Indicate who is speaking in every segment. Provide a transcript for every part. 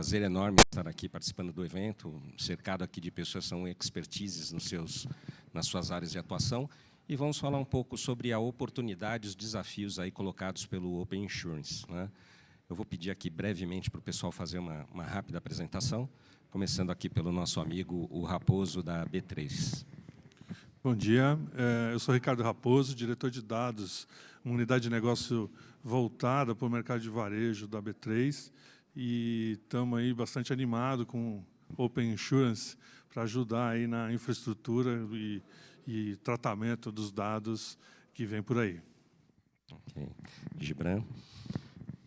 Speaker 1: prazer enorme estar aqui participando do evento, cercado aqui de pessoas que são expertises nas suas áreas de atuação, e vamos falar um pouco sobre a oportunidade e os desafios aí colocados pelo Open Insurance, né? Eu vou pedir aqui brevemente para o pessoal fazer uma rápida apresentação, começando aqui pelo nosso amigo, o Raposo, da B3.
Speaker 2: Bom dia, eu sou Ricardo Raposo, diretor de dados, uma unidade de negócio voltada para o mercado de varejo da B3, e estamos aí bastante animados com Open Insurance para ajudar aí na infraestrutura e tratamento dos dados que vem por aí.
Speaker 1: Ok. Gibran.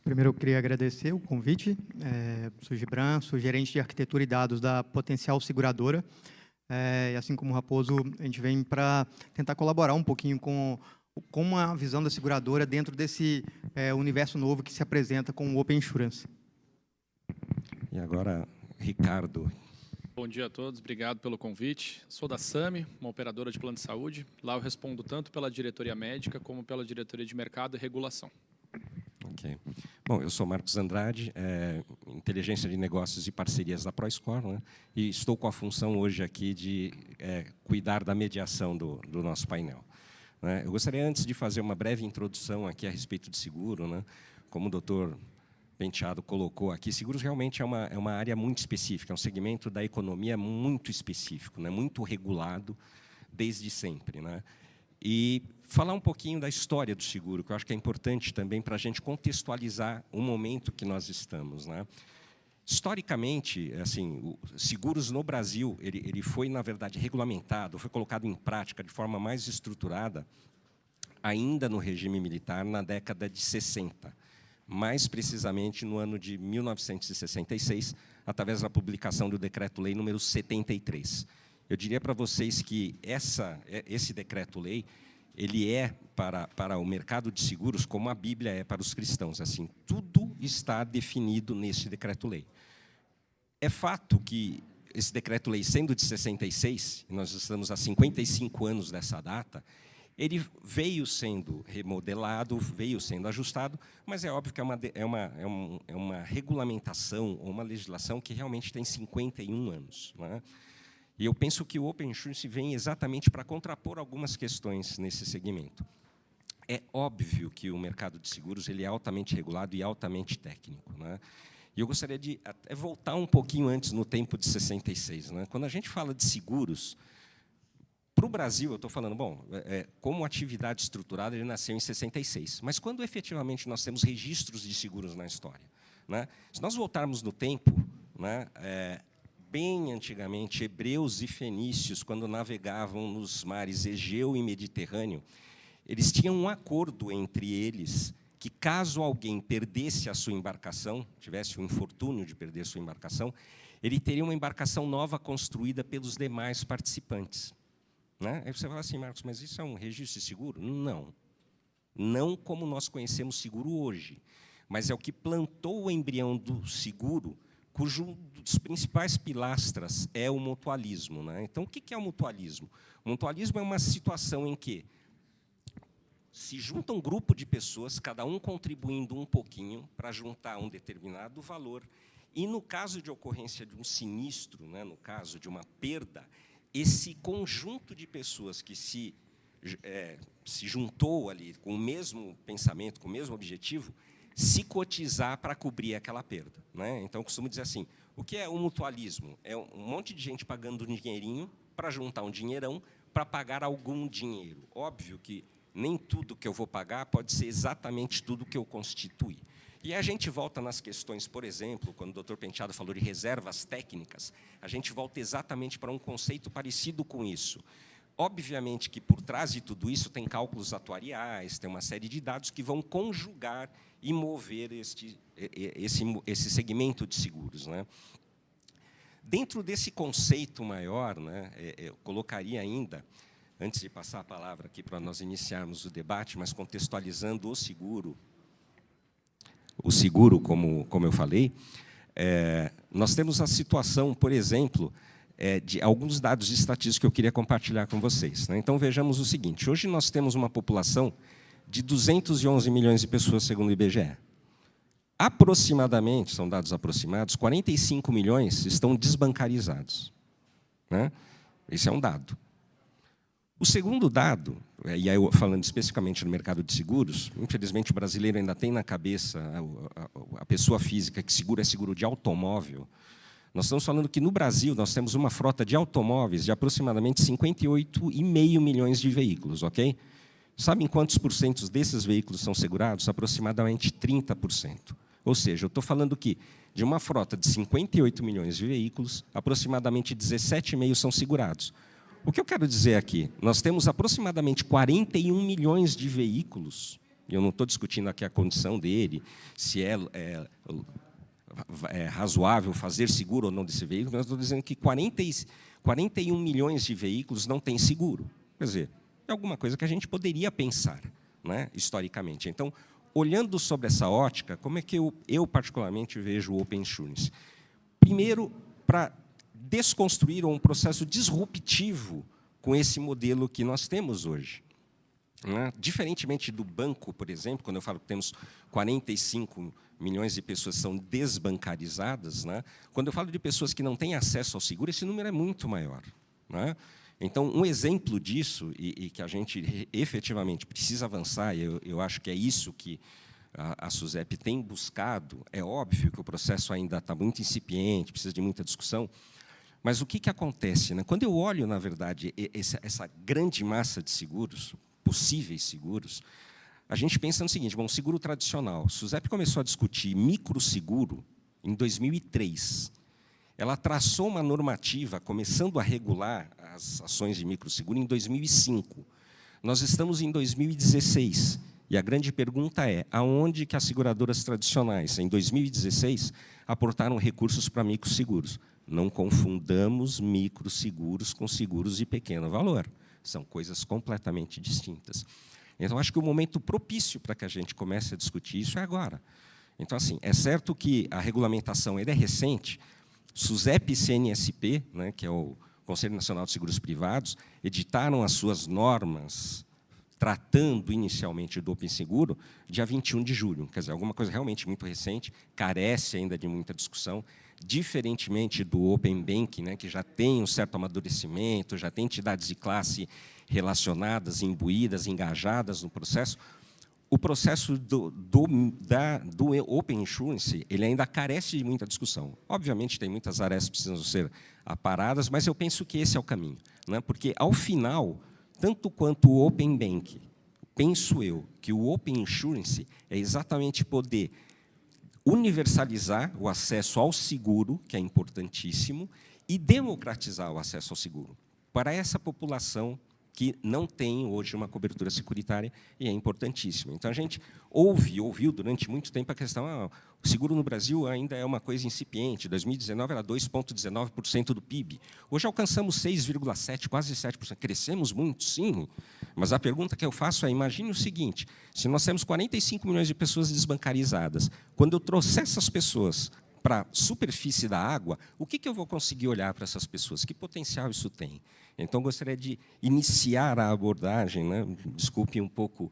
Speaker 3: Primeiro, eu queria agradecer o convite. Sou Gibran, sou gerente de arquitetura e dados da Potencial Seguradora. E assim como o Raposo, a gente vem para tentar colaborar um pouquinho com a visão da seguradora dentro desse universo novo que se apresenta com o Open Insurance.
Speaker 1: E agora, Ricardo.
Speaker 4: Bom dia a todos, obrigado pelo convite. Sou da SAMI, uma operadora de plano de saúde. Lá eu respondo tanto pela diretoria médica como pela diretoria de mercado e regulação.
Speaker 1: Ok. Bom, eu sou Marcos Andrade, inteligência de negócios e parcerias da ProScore, né? E estou com a função hoje aqui de cuidar da mediação do nosso painel, né? Eu gostaria, antes de fazer uma breve introdução aqui a respeito de seguro, né? Como o doutor Penteado colocou aqui, seguros realmente é uma área muito específica, é um segmento da economia muito específico, né? Muito regulado desde sempre, né? E falar um pouquinho da história do seguro, que eu acho que é importante também para a gente contextualizar o momento que nós estamos, né? Historicamente, assim, seguros no Brasil, ele foi, na verdade, regulamentado, foi colocado em prática de forma mais estruturada ainda no regime militar na década de 60, mais precisamente no ano de 1966, através da publicação do Decreto-Lei número 73. Eu diria para vocês que esse decreto-lei ele é para o mercado de seguros como a Bíblia é para os cristãos. Assim, tudo está definido nesse decreto-lei. É fato que esse decreto-lei, sendo de 66, nós estamos há 55 anos dessa data, ele veio sendo remodelado, veio sendo ajustado, mas é óbvio que é uma regulamentação ou uma legislação que realmente tem 51 anos, né? E eu penso que o Open Insurance vem exatamente para contrapor algumas questões nesse segmento. É óbvio que o mercado de seguros ele é altamente regulado e altamente técnico, né? E eu gostaria de até voltar um pouquinho antes, no tempo de 66. Né? Quando a gente fala de seguros, para o Brasil, eu estou falando, bom, como atividade estruturada, ele nasceu em 66. Mas quando efetivamente nós temos registros de seguros na história, né? Se nós voltarmos no tempo, né, bem antigamente, hebreus e fenícios, quando navegavam nos mares Egeu e Mediterrâneo, eles tinham um acordo entre eles que, caso alguém perdesse a sua embarcação, tivesse o infortúnio de perder a sua embarcação, ele teria uma embarcação nova construída pelos demais participantes, né? Aí você fala assim, Marcos, mas isso é um registro de seguro? Não. Não como nós conhecemos seguro hoje, mas é o que plantou o embrião do seguro, cujo um dos principais pilastras é o mutualismo, né? Então, o que é o mutualismo? O mutualismo é uma situação em que se junta um grupo de pessoas, cada um contribuindo um pouquinho para juntar um determinado valor, e, no caso de ocorrência de um sinistro, né, no caso de uma perda, esse conjunto de pessoas que se juntou ali com o mesmo pensamento, com o mesmo objetivo, se cotizar para cobrir aquela perda, né? Então, eu costumo dizer assim, o que é o mutualismo? É um monte de gente pagando um dinheirinho para juntar um dinheirão para pagar algum dinheiro. Óbvio que nem tudo que eu vou pagar pode ser exatamente tudo que eu constituí. E a gente volta nas questões, por exemplo, quando o doutor Penteado falou de reservas técnicas, a gente volta exatamente para um conceito parecido com isso. Obviamente que, por trás de tudo isso, tem cálculos atuariais, tem uma série de dados que vão conjugar e mover esse segmento de seguros, né? Dentro desse conceito maior, né, eu colocaria ainda, antes de passar a palavra aqui para nós iniciarmos o debate, mas contextualizando o seguro, como eu falei, nós temos a situação, por exemplo, de alguns dados estatísticos que eu queria compartilhar com vocês, né? Então, vejamos o seguinte. Hoje nós temos uma população de 211 milhões de pessoas, segundo o IBGE. aproximadamente, são dados aproximados, 45 milhões estão desbancarizados, né? Esse é um dado. O segundo dado, e aí falando especificamente no mercado de seguros, infelizmente o brasileiro ainda tem na cabeça a pessoa física que seguro é seguro de automóvel. Nós estamos falando que no Brasil nós temos uma frota de automóveis de aproximadamente 58,5 milhões de veículos, ok? Sabem quantos porcentos desses veículos são segurados? Aproximadamente 30%. Ou seja, eu estou falando que de uma frota de 58 milhões de veículos, aproximadamente 17,5 são segurados. O que eu quero dizer aqui? Nós temos aproximadamente 41 milhões de veículos, e eu não estou discutindo aqui a condição dele, se é razoável fazer seguro ou não desse veículo, mas eu estou dizendo que 41 milhões de veículos não têm seguro. Quer dizer, é alguma coisa que a gente poderia pensar, né, historicamente. Então, olhando sobre essa ótica, como é que eu particularmente vejo o Open Insurance? Primeiro, para desconstruir um processo disruptivo com esse modelo que nós temos hoje, né? Diferentemente do banco, por exemplo, quando eu falo que temos 45 milhões de pessoas que são desbancarizadas, né? Quando eu falo de pessoas que não têm acesso ao seguro, esse número é muito maior, né? Então, um exemplo disso, e que a gente efetivamente precisa avançar, e eu acho que é isso que a SUSEP tem buscado, é óbvio que o processo ainda está muito incipiente, precisa de muita discussão, mas o que acontece, né? Quando eu olho, na verdade, essa grande massa de seguros, possíveis seguros, a gente pensa no seguinte, bom, seguro tradicional. A SUSEP começou a discutir microseguro em 2003. Ela traçou uma normativa, começando a regular as ações de microseguro em 2005. Nós estamos em 2016, e a grande pergunta é, aonde que as seguradoras tradicionais, em 2016, aportaram recursos para microseguros? Não confundamos microseguros com seguros de pequeno valor. São coisas completamente distintas. Então, acho que o momento propício para que a gente comece a discutir isso é agora. Então, assim, é certo que a regulamentação é recente. SUSEP e CNSP, né, que é o Conselho Nacional de Seguros Privados, editaram as suas normas tratando inicialmente do Open Seguro, dia 21 de julho. Quer dizer, alguma coisa realmente muito recente, carece ainda de muita discussão, diferentemente do Open Banking, né, que já tem um certo amadurecimento, já tem entidades de classe relacionadas, imbuídas, engajadas no processo. O processo do Open Insurance ele ainda carece de muita discussão. Obviamente, tem muitas arestas que precisam ser aparadas, mas eu penso que esse é o caminho, né? Porque, ao final, tanto quanto o Open Bank, penso eu que o Open Insurance é exatamente poder universalizar o acesso ao seguro, que é importantíssimo, e democratizar o acesso ao seguro para essa população que não tem hoje uma cobertura securitária e é importantíssimo. Então, a gente ouviu durante muito tempo a questão, o seguro no Brasil ainda é uma coisa incipiente, 2019 era 2,19% do PIB, hoje alcançamos 6,7%, quase 7%, crescemos muito, sim, mas a pergunta que eu faço é, imagine o seguinte, se nós temos 45 milhões de pessoas desbancarizadas, quando eu trouxer essas pessoas para a superfície da água, o que eu vou conseguir olhar para essas pessoas? Que potencial isso tem? Então, gostaria de iniciar a abordagem, né? Desculpe um pouco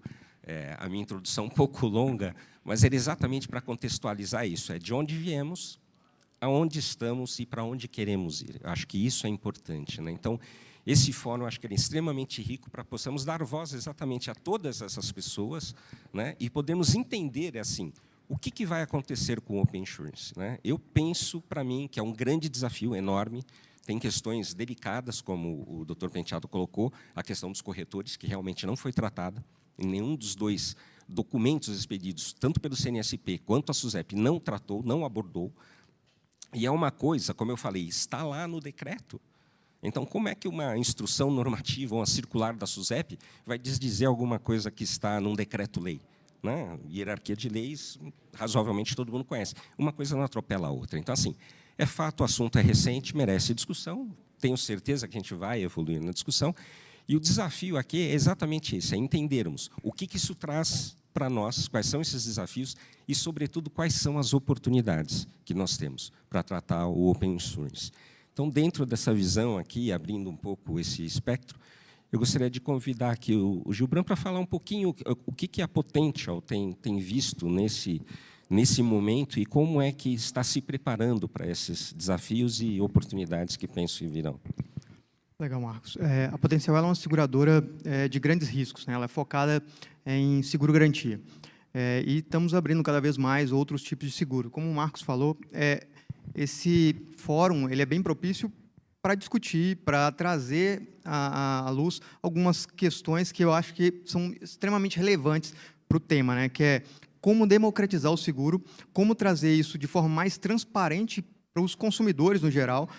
Speaker 1: a minha introdução um pouco longa, mas era exatamente para contextualizar isso, é de onde viemos, aonde estamos e para onde queremos ir. Eu acho que isso é importante, né? Então, esse fórum, acho que ele é extremamente rico para possamos dar voz exatamente a todas essas pessoas, né? E podemos entender, assim, o que vai acontecer com o Open Insurance, né? Eu penso, para mim, que é um grande desafio enorme, tem questões delicadas, como o Dr. Penteado colocou, a questão dos corretores, que realmente não foi tratada, em nenhum dos dois documentos expedidos, tanto pelo CNSP quanto a SUSEP, não tratou, não abordou, e é uma coisa, como eu falei, está lá no decreto. Então, como é que uma instrução normativa ou uma circular da SUSEP vai desdizer alguma coisa que está num decreto-lei? Né? Hierarquia de leis, razoavelmente todo mundo conhece. Uma coisa não atropela a outra. Então, assim, é fato, o assunto é recente, merece discussão, tenho certeza que a gente vai evoluir na discussão, e o desafio aqui é exatamente esse, é entendermos o que isso traz para nós, quais são esses desafios e, sobretudo, quais são as oportunidades que nós temos para tratar o Open Insurance. Então, dentro dessa visão aqui, abrindo um pouco esse espectro, eu gostaria de convidar aqui o Gilbran para falar um pouquinho o que a Potential tem visto nesse momento e como é que está se preparando para esses desafios e oportunidades que penso que virão.
Speaker 3: Legal, Marcos. A Potencial ela é uma seguradora de grandes riscos, né? Ela é focada em seguro-garantia. E estamos abrindo cada vez mais outros tipos de seguro. Como o Marcos falou, esse fórum ele é bem propício para discutir, para trazer à luz algumas questões que eu acho que são extremamente relevantes para o tema, né? Que é como democratizar o seguro, como trazer isso de forma mais transparente para os consumidores no geral,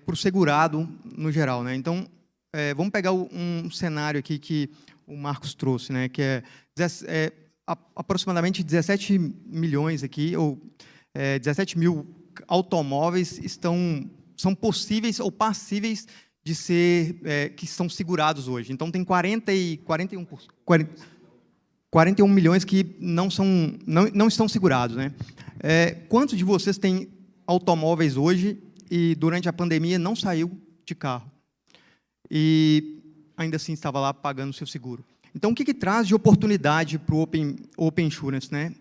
Speaker 3: para o segurado no geral, né? Então, vamos pegar um cenário aqui que o Marcos trouxe, né? Que é aproximadamente 17 milhões aqui, ou 17 mil automóveis são possíveis ou passíveis de ser, que são segurados hoje. Então, tem 41 milhões que não estão segurados, né? Quantos de vocês têm automóveis hoje e, durante a pandemia, não saiu de carro? E, ainda assim, estava lá pagando o seu seguro. Então, o que traz de oportunidade para o Open Insurance, né?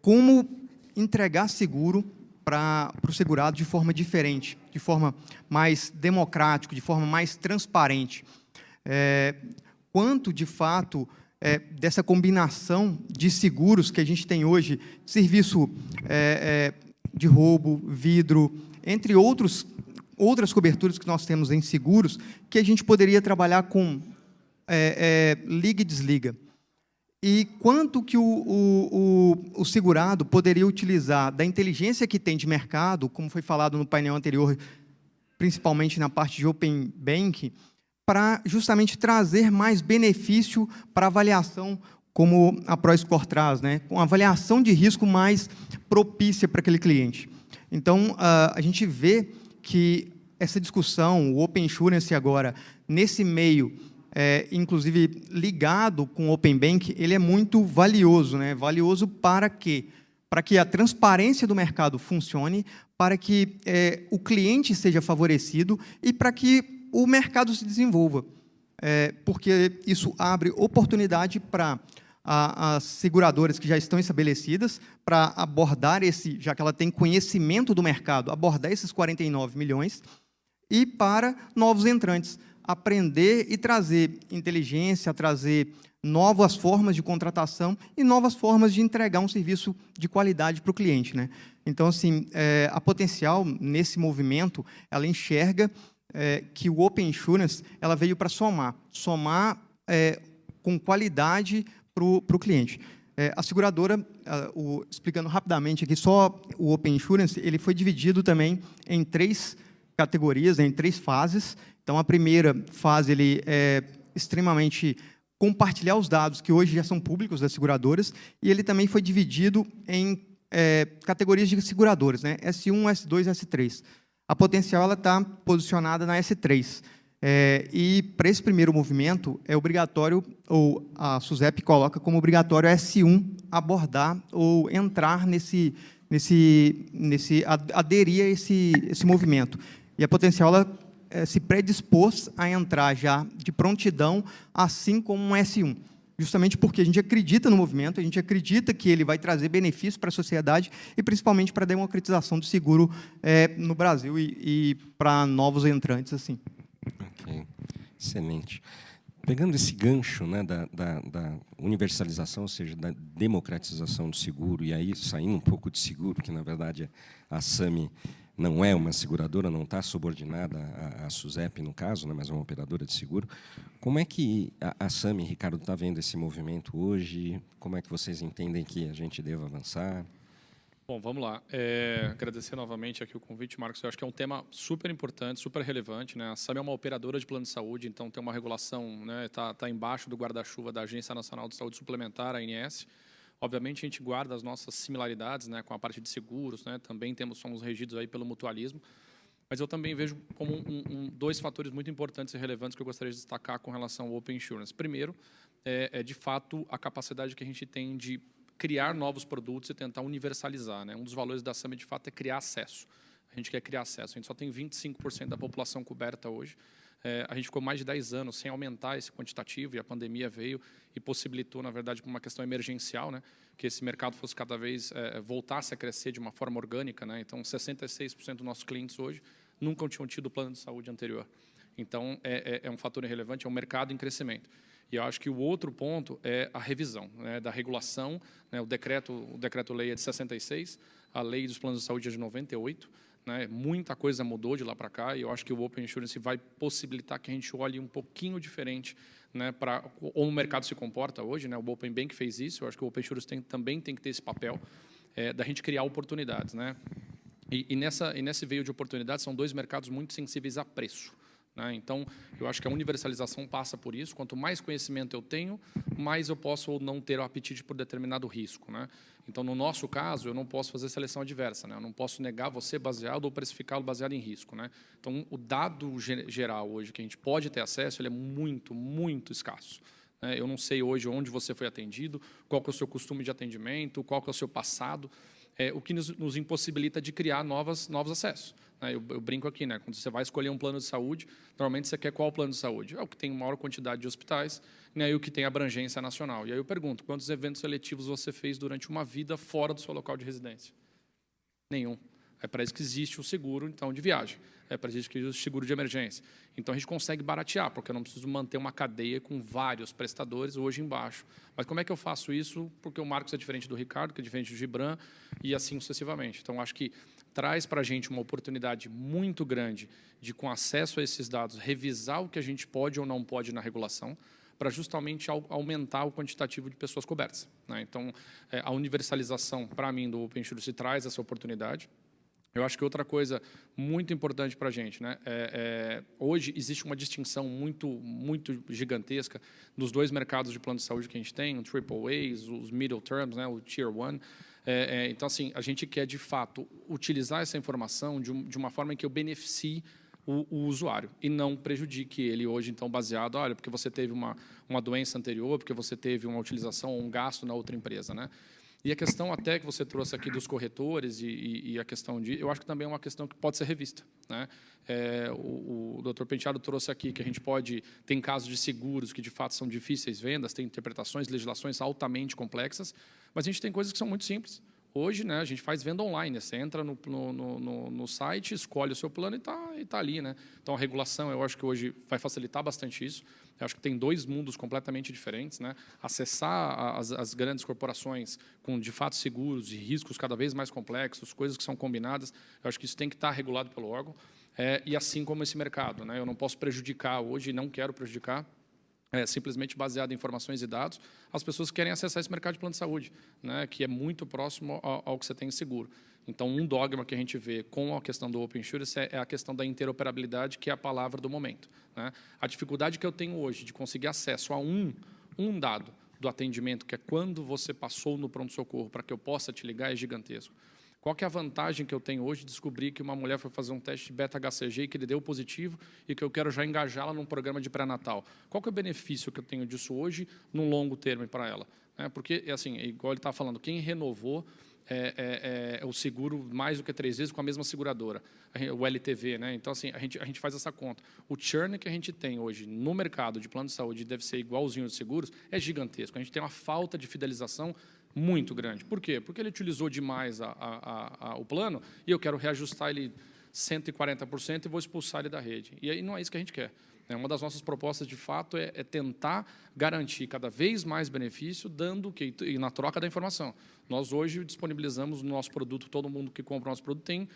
Speaker 3: Como entregar seguro para o segurado de forma diferente, de forma mais democrática, de forma mais transparente. Quanto, de fato, dessa combinação de seguros que a gente tem hoje, serviço de roubo, vidro, entre outras coberturas que nós temos em seguros, que a gente poderia trabalhar com liga e desliga. E quanto que o segurado poderia utilizar da inteligência que tem de mercado, como foi falado no painel anterior, principalmente na parte de Open Bank, para justamente trazer mais benefício para a avaliação, como a ProScore traz, né? Com avaliação de risco mais propícia para aquele cliente. Então, a gente vê que essa discussão, o Open Insurance agora, nesse meio, inclusive ligado com o Open Bank, ele é muito valioso, né? Valioso para quê? Para que a transparência do mercado funcione, para que o cliente seja favorecido e para que o mercado se desenvolva. Porque isso abre oportunidade para as seguradoras que já estão estabelecidas para abordar já que ela tem conhecimento do mercado, abordar esses 49 milhões e para novos entrantes, aprender e trazer inteligência, trazer novas formas de contratação e novas formas de entregar um serviço de qualidade para o cliente, né? Então, assim, a Potencial, nesse movimento, ela enxerga que o Open Insurance ela veio para somar com qualidade para o cliente. A seguradora, explicando rapidamente aqui, só o Open Insurance, ele foi dividido também em 3 categorias, em 3 fases. Então, a primeira fase ele é extremamente compartilhar os dados que hoje já são públicos das seguradoras, e ele também foi dividido em categorias de seguradoras, né? S1, S2 e S3. A Potencial está posicionada na S3. E, para esse primeiro movimento, é obrigatório, ou a SUSEP coloca como obrigatório S1 abordar ou entrar aderir a esse movimento. E a Potencial se predispôs a entrar já de prontidão, assim como um S1. Justamente porque a gente acredita no movimento, a gente acredita que ele vai trazer benefícios para a sociedade e, principalmente, para a democratização do seguro no Brasil e para novos entrantes, assim.
Speaker 1: Ok, excelente. Pegando esse gancho, né, da universalização, ou seja, da democratização do seguro, e aí saindo um pouco de seguro, que, na verdade, a SAMI não é uma seguradora, não está subordinada à SUSEP, no caso, né, mas é uma operadora de seguro. Como é que a SAMI, Ricardo, está vendo esse movimento hoje? Como é que vocês entendem que a gente deva avançar?
Speaker 4: Bom, vamos lá. Agradecer novamente aqui o convite, Marcos. Eu acho que é um tema super importante, super relevante, né? A SAMI é uma operadora de plano de saúde, então tem uma regulação, né? Tá embaixo do guarda-chuva da Agência Nacional de Saúde Suplementar, a ANS. Obviamente, a gente guarda as nossas similaridades, né, com a parte de seguros, né? Também somos regidos aí pelo mutualismo. Mas eu também vejo como 2 fatores muito importantes e relevantes que eu gostaria de destacar com relação ao Open Insurance. Primeiro, de fato, a capacidade que a gente tem de criar novos produtos e tentar universalizar, né? Um dos valores da SAMI, de fato, é criar acesso. A gente quer criar acesso. A gente só tem 25% da população coberta hoje. a gente ficou mais de 10 anos sem aumentar esse quantitativo, e a pandemia veio e possibilitou, na verdade, por uma questão emergencial, né, que esse mercado fosse cada vez voltasse a crescer de uma forma orgânica, né? Então, 66% dos nossos clientes hoje nunca tinham tido plano de saúde anterior. Então, é um fator irrelevante, é um mercado em crescimento. E eu acho que o outro ponto é a revisão, né, da regulação, né? O decreto-lei é de 66, a lei dos planos de saúde é de 98, né? Muita coisa mudou de lá para cá, e eu acho que o Open Insurance vai possibilitar que a gente olhe um pouquinho diferente, né, para como o mercado se comporta hoje, né? O Open Bank fez isso, eu acho que o Open Insurance também tem que ter esse papel da gente criar oportunidades, né? E nesse veio de oportunidades são dois mercados muito sensíveis a preço, né? Então, eu acho que a universalização passa por isso. Quanto mais conhecimento eu tenho, mais eu posso ou não ter o apetite por determinado risco, né? Então, no nosso caso, eu não posso fazer seleção adversa, né? Eu não posso negar você baseado ou precificá-lo baseado em risco, né? Então, o dado geral hoje que a gente pode ter acesso, ele é muito, muito escasso, né? Eu não sei hoje onde você foi atendido, qual que é o seu costume de atendimento, qual que é o seu passado, o que nos impossibilita de criar novos acessos. Eu brinco aqui, né? Quando você vai escolher um plano de saúde, normalmente você quer qual plano de saúde? É o que tem maior quantidade de hospitais, né, e o que tem abrangência nacional. E aí eu pergunto, quantos eventos seletivos você fez durante uma vida fora do seu local de residência? Nenhum. É para isso que existe o seguro, então, de viagem. É para isso que existe o seguro de emergência. Então, a gente consegue baratear, porque eu não preciso manter uma cadeia com vários prestadores hoje embaixo. Mas como é que eu faço isso? Porque o Marcos é diferente do Ricardo, que é diferente do Gibran, e assim sucessivamente. Então, acho que traz para a gente uma oportunidade muito grande de, com acesso a esses dados, revisar o que a gente pode ou não pode na regulação, para justamente aumentar o quantitativo de pessoas cobertas, né? Então, a universalização, para mim, do Open Insurance traz essa oportunidade. Eu acho que outra coisa muito importante para a gente, né, hoje existe uma distinção muito gigantesca dos dois mercados de plano de saúde que a gente tem, o AAAs, os middle terms, né, o Tier 1. Então, assim, a gente quer, de fato, utilizar essa informação de uma forma em que eu beneficie o usuário e não prejudique ele hoje, então, baseado, olha, porque você teve uma doença anterior, porque você teve uma utilização ou um gasto na outra empresa, né? E a questão até que você trouxe aqui dos corretores e a questão de... Eu acho que também é uma questão que pode ser revista, né? O Dr. Penteado trouxe aqui que a gente pode... Tem casos de seguros que, de fato, são difíceis vendas, tem interpretações, legislações altamente complexas, mas a gente tem coisas que são muito simples. Hoje, né, a gente faz venda online, você entra no site, escolhe o seu plano e está ali, né? Então, a regulação, eu acho que hoje vai facilitar bastante isso. Eu acho que tem dois mundos completamente diferentes, né? Acessar as grandes corporações com, de fato, seguros e riscos cada vez mais complexos, coisas que são combinadas, eu acho que isso tem que estar regulado pelo órgão. E assim como esse mercado, né? Eu não posso prejudicar hoje, não quero prejudicar, simplesmente baseado em informações e dados, as pessoas que querem acessar esse mercado de plano de saúde, né, que é muito próximo ao que você tem em seguro. Então, um dogma que a gente vê com a questão do Open Insurance é a questão da interoperabilidade, que é a palavra do momento, né? A dificuldade que eu tenho hoje de conseguir acesso a um dado do atendimento, que é quando você passou no pronto-socorro para que eu possa te ligar, é gigantesco. Qual que é a vantagem que eu tenho hoje de descobrir que uma mulher foi fazer um teste de beta-HCG e que ele deu positivo e que eu quero já engajá-la num programa de pré-natal? Qual que é o benefício que eu tenho disso hoje no longo termo para ela? Porque, assim, igual ele está falando, quem renovou o seguro mais do que 3 vezes com a mesma seguradora, o LTV, né? Então, assim, a gente faz essa conta. O churn que a gente tem hoje no mercado de plano de saúde deve ser igualzinho aos seguros, é gigantesco. A gente tem uma falta de fidelização muito grande. Por quê? Porque ele utilizou demais o plano e eu quero reajustar ele 140% e vou expulsar ele da rede. E aí não é isso que a gente quer. Uma das nossas propostas, de fato, é tentar garantir cada vez mais benefício, dando e na troca da informação. Nós, hoje, disponibilizamos no nosso produto, todo mundo que compra o nosso produto tem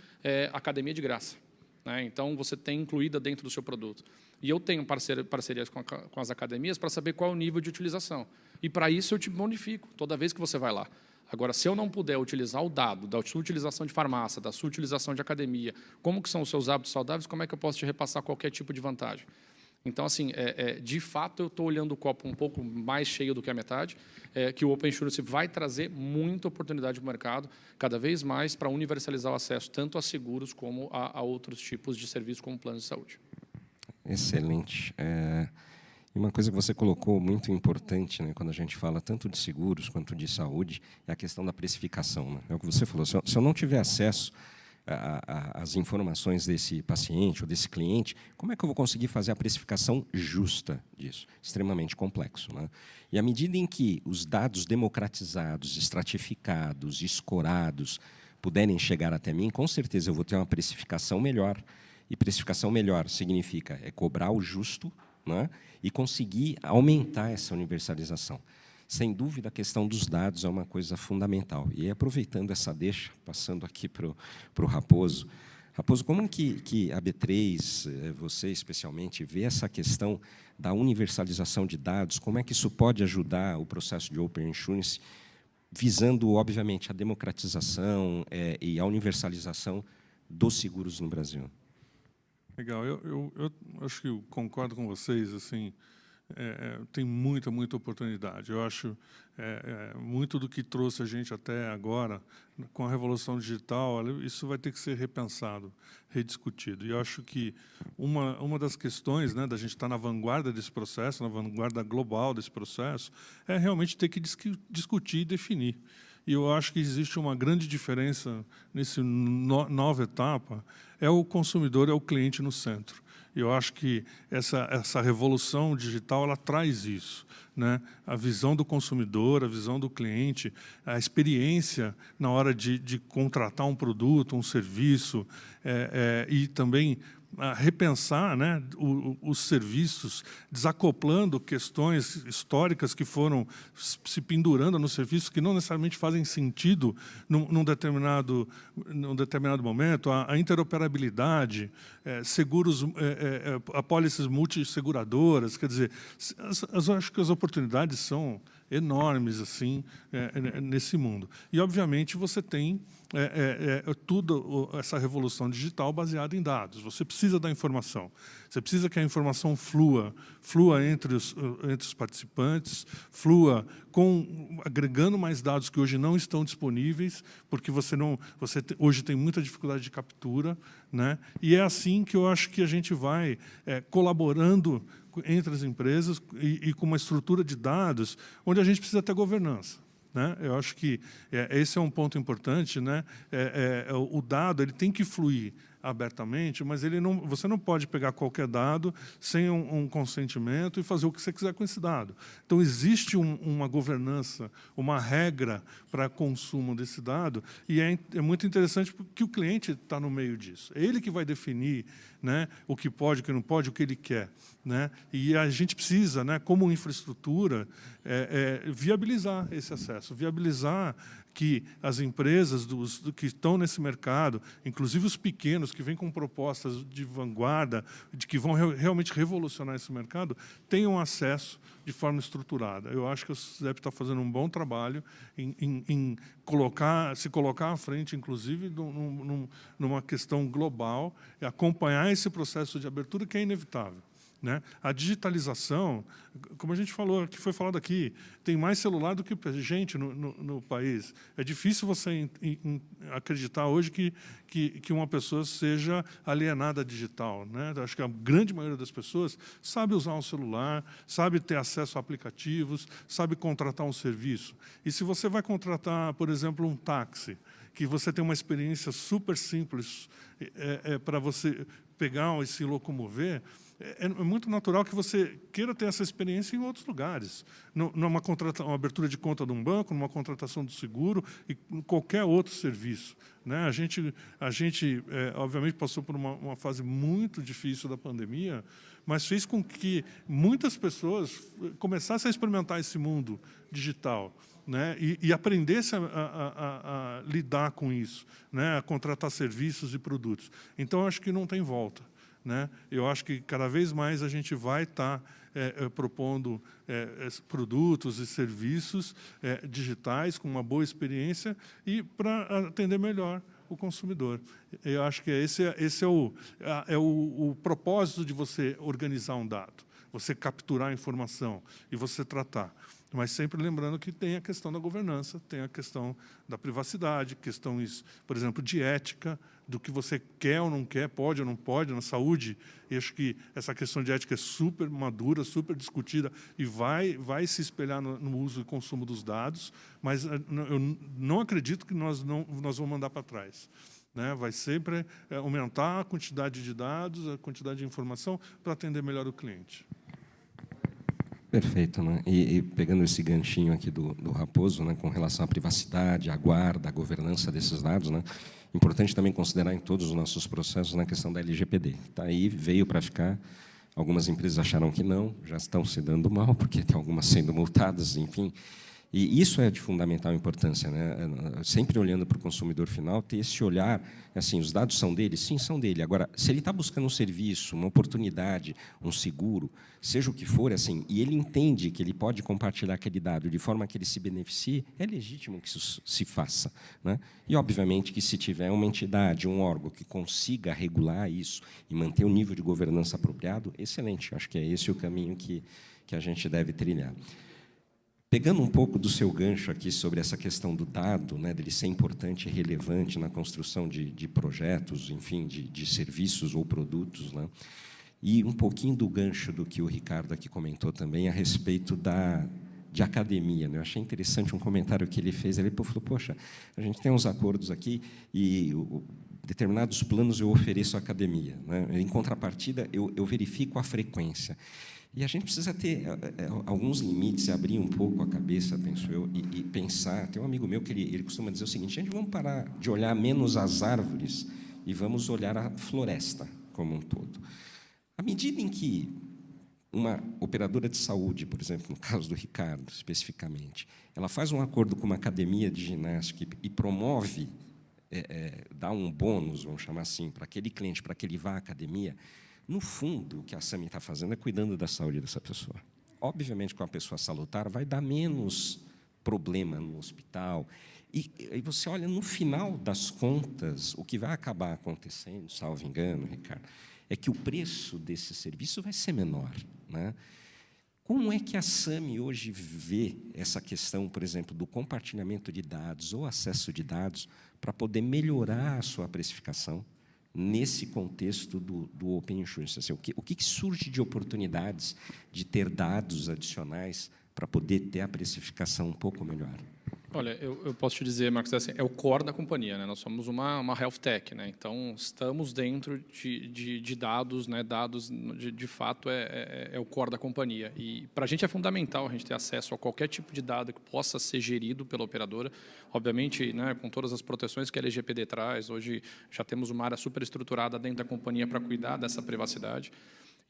Speaker 4: academia de graça, né? Então, você tem incluída dentro do seu produto. E eu tenho parcerias com as academias para saber qual é o nível de utilização. E, para isso, eu te bonifico toda vez que você vai lá. Agora, se eu não puder utilizar o dado da sua utilização de farmácia, da sua utilização de academia, como que são os seus hábitos saudáveis, como é que eu posso te repassar qualquer tipo de vantagem? Então, assim, de fato, eu estou olhando o copo um pouco mais cheio do que a metade, que o Open Insurance vai trazer muita oportunidade para o mercado, cada vez mais para universalizar o acesso tanto a seguros como a outros tipos de serviços, como planos de saúde.
Speaker 1: Excelente. E uma coisa que você colocou muito importante, né, quando a gente fala tanto de seguros quanto de saúde, é a questão da precificação, né? É o que você falou. Se eu não tiver acesso as informações desse paciente ou desse cliente, como é que eu vou conseguir fazer a precificação justa disso? Extremamente complexo, né? E à medida em que os dados democratizados, estratificados, escorados, puderem chegar até mim, com certeza eu vou ter uma precificação melhor. E precificação melhor significa cobrar o justo, né? E conseguir aumentar essa universalização. Sem dúvida, a questão dos dados é uma coisa fundamental. E aproveitando essa deixa, passando aqui para o Raposo. Raposo, como que a B3, você especialmente, vê essa questão da universalização de dados? Como é que isso pode ajudar o processo de Open Insurance, visando, obviamente, a democratização e a universalização dos seguros no Brasil?
Speaker 2: Legal. Eu acho que eu concordo com vocês. Assim, tem muita oportunidade. Eu acho muito do que trouxe a gente até agora, com a revolução digital, isso vai ter que ser repensado, rediscutido. E eu acho que uma das questões, né, da gente estar na vanguarda desse processo, na vanguarda global desse processo, é realmente ter que discutir e definir. E eu acho que existe uma grande diferença nessa nova etapa, é o consumidor, é o cliente no centro. E eu acho que essa revolução digital ela traz isso, né? A visão do consumidor, a visão do cliente, a experiência na hora de contratar um produto, um serviço, e também a repensar, né, os serviços, desacoplando questões históricas que foram se pendurando nos serviços que não necessariamente fazem sentido num determinado momento, a interoperabilidade, seguros, apólices multisseguradoras, quer dizer, eu acho que as oportunidades são enormes assim nesse mundo. E, obviamente, você tem tudo essa revolução digital baseada em dados. Você precisa da informação. Você precisa que a informação flua entre os participantes, flua agregando mais dados que hoje não estão disponíveis, porque hoje tem muita dificuldade de captura, né? E é assim que eu acho que a gente vai colaborando entre as empresas e com uma estrutura de dados onde a gente precisa ter governança, né? Eu acho que esse é um ponto importante, né? O dado ele tem que fluir abertamente, mas você não pode pegar qualquer dado sem um consentimento e fazer o que você quiser com esse dado. Então, existe uma governança, uma regra para consumo desse dado, e é muito interessante porque o cliente está no meio disso. É ele que vai definir, né, o que pode, o que não pode, o que ele quer, né? E a gente precisa, né, como infraestrutura, viabilizar esse acesso, viabilizar que as empresas que estão nesse mercado, inclusive os pequenos, que vêm com propostas de vanguarda, que vão realmente revolucionar esse mercado, tenham acesso de forma estruturada. Eu acho que o SUSEP está fazendo um bom trabalho em se colocar à frente, inclusive, numa questão global, e acompanhar esse processo de abertura que é inevitável, né? A digitalização, como a gente falou, que foi falado aqui, tem mais celular do que gente no país. É difícil você acreditar hoje que uma pessoa seja alienada digital, né? Acho que a grande maioria das pessoas sabe usar um celular, sabe ter acesso a aplicativos, sabe contratar um serviço. E se você vai contratar, por exemplo, um táxi, que você tem uma experiência super simples para você pegar e se locomover, é muito natural que você queira ter essa experiência em outros lugares, uma abertura de conta de um banco, numa contratação do seguro e em qualquer outro serviço, né? A gente obviamente, passou por uma fase muito difícil da pandemia, mas fez com que muitas pessoas começassem a experimentar esse mundo digital, né? E aprendesse a lidar com isso, né? A contratar serviços e produtos. Então, acho que não tem volta, né? Eu acho que cada vez mais a gente vai estar propondo produtos e serviços digitais com uma boa experiência e para atender melhor o consumidor. Eu acho que esse é o propósito de você organizar um dado, você capturar a informação e você tratar. Mas sempre lembrando que tem a questão da governança, tem a questão da privacidade, questões, por exemplo, de ética, do que você quer ou não quer, pode ou não pode, na saúde. Eu acho que essa questão de ética é super madura, super discutida e vai se espelhar no uso e consumo dos dados, mas eu não acredito que nós vamos mandar para trás. né? Vai sempre aumentar a quantidade de dados, a quantidade de informação para atender melhor o cliente.
Speaker 1: Perfeito, né? E pegando esse ganchinho aqui do Raposo, né, com relação à privacidade, à guarda, à governança desses dados, né, importante também considerar em todos os nossos processos na questão da LGPD. Tá aí, veio para ficar. Algumas empresas acharam que não, já estão se dando mal, porque tem algumas sendo multadas, enfim. E isso é de fundamental importância, né? Sempre olhando para o consumidor final, ter esse olhar, assim, os dados são dele? Sim, são dele. Agora, se ele está buscando um serviço, uma oportunidade, um seguro, seja o que for, assim, e ele entende que ele pode compartilhar aquele dado de forma que ele se beneficie, é legítimo que isso se faça, né? E, obviamente, que se tiver uma entidade, um órgão que consiga regular isso e manter o nível de governança apropriado, excelente. Acho que é esse o caminho que a gente deve trilhar. Pegando um pouco do seu gancho aqui sobre essa questão do dado, né, dele ser importante e relevante na construção de projetos, enfim, de serviços ou produtos, né, e um pouquinho do gancho do que o Ricardo aqui comentou também a respeito de academia, né? Eu achei interessante um comentário que ele fez. Ele falou: poxa, a gente tem uns acordos aqui e determinados planos eu ofereço à academia, né? Em contrapartida, eu verifico a frequência. E a gente precisa ter alguns limites, abrir um pouco a cabeça, penso eu, e pensar. Tem um amigo meu que ele costuma dizer o seguinte: gente, vamos parar de olhar menos as árvores e vamos olhar a floresta como um todo. À medida em que uma operadora de saúde, por exemplo, no caso do Ricardo, especificamente, ela faz um acordo com uma academia de ginástica e promove, dá um bônus, vamos chamar assim, para aquele cliente, para que ele vá à academia, no fundo, o que a SAMI está fazendo é cuidando da saúde dessa pessoa. Obviamente, com a pessoa salutar, vai dar menos problema no hospital. E você olha, no final das contas, o que vai acabar acontecendo, salvo engano, Ricardo, é que o preço desse serviço vai ser menor, né? Como é que a SAMI hoje vê essa questão, por exemplo, do compartilhamento de dados ou acesso de dados para poder melhorar a sua precificação nesse contexto do Open Insurance? Assim, o que surge de oportunidades de ter dados adicionais para poder ter a precificação um pouco melhor?
Speaker 4: Olha, eu posso te dizer, Marcos, assim, é o core da companhia, né? Nós somos uma health tech, né? Então, estamos dentro de dados, né? Dados, de fato, é o core da companhia. E, para a gente, é fundamental a gente ter acesso a qualquer tipo de dado que possa ser gerido pela operadora. Obviamente, né, com todas as proteções que a LGPD traz, hoje já temos uma área super estruturada dentro da companhia para cuidar dessa privacidade.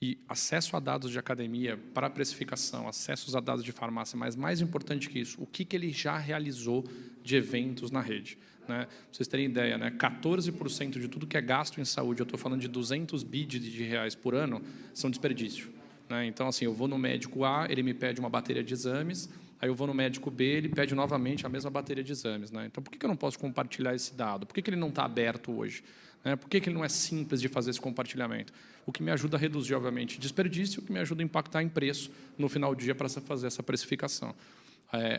Speaker 4: E acesso a dados de academia para precificação, acessos a dados de farmácia, mas mais importante que isso, o que ele já realizou de eventos na rede, né? Pra vocês terem ideia, né? 14% de tudo que é gasto em saúde, eu estou falando de 200 bi de reais por ano, são desperdício, né? Então, assim, eu vou no médico A, ele me pede uma bateria de exames, aí eu vou no médico B, ele pede novamente a mesma bateria de exames, né? Então, por que eu não posso compartilhar esse dado? Por que ele não está aberto hoje? Por que ele não é simples de fazer esse compartilhamento? O que me ajuda a reduzir, obviamente, desperdício, o que me ajuda a impactar em preço no final do dia para fazer essa precificação.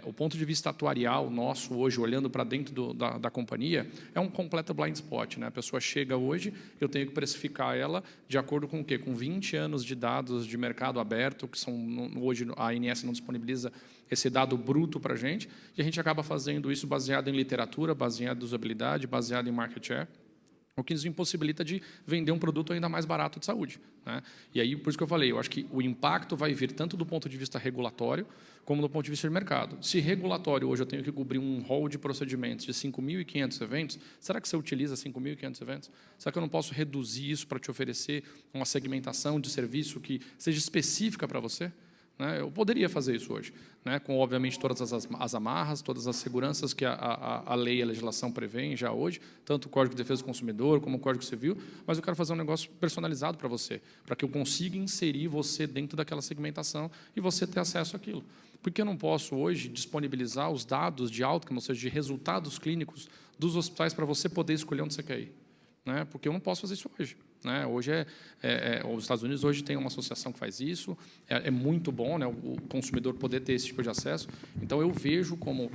Speaker 4: O ponto de vista atuarial nosso hoje, olhando para dentro da companhia, é um completo blind spot, né? A pessoa chega hoje, eu tenho que precificar ela de acordo com o quê? Com 20 anos de dados de mercado aberto, que são hoje a ANS não disponibiliza esse dado bruto para a gente, e a gente acaba fazendo isso baseado em literatura, baseado em usabilidade, baseado em market share, o que nos impossibilita de vender um produto ainda mais barato de saúde, né? E aí, por isso que eu falei, eu acho que o impacto vai vir tanto do ponto de vista regulatório, como do ponto de vista de mercado. Se regulatório, hoje eu tenho que cobrir um rol de procedimentos de 5.500 eventos, será que você utiliza 5.500 eventos? Será que eu não posso reduzir isso para te oferecer uma segmentação de serviço que seja específica para você? Eu poderia fazer isso hoje, né? Com, obviamente, todas as amarras, todas as seguranças que a lei e a legislação prevêem já hoje, tanto o Código de Defesa do Consumidor como o Código Civil, mas eu quero fazer um negócio personalizado para você, para que eu consiga inserir você dentro daquela segmentação e você ter acesso àquilo. Por que eu não posso hoje disponibilizar os dados de outcome, ou seja, de resultados clínicos dos hospitais para você poder escolher onde você quer ir? Porque eu não posso fazer isso hoje. Hoje os Estados Unidos hoje tem uma associação que faz isso, é muito bom, né, o consumidor poder ter esse tipo de acesso. Então, eu vejo como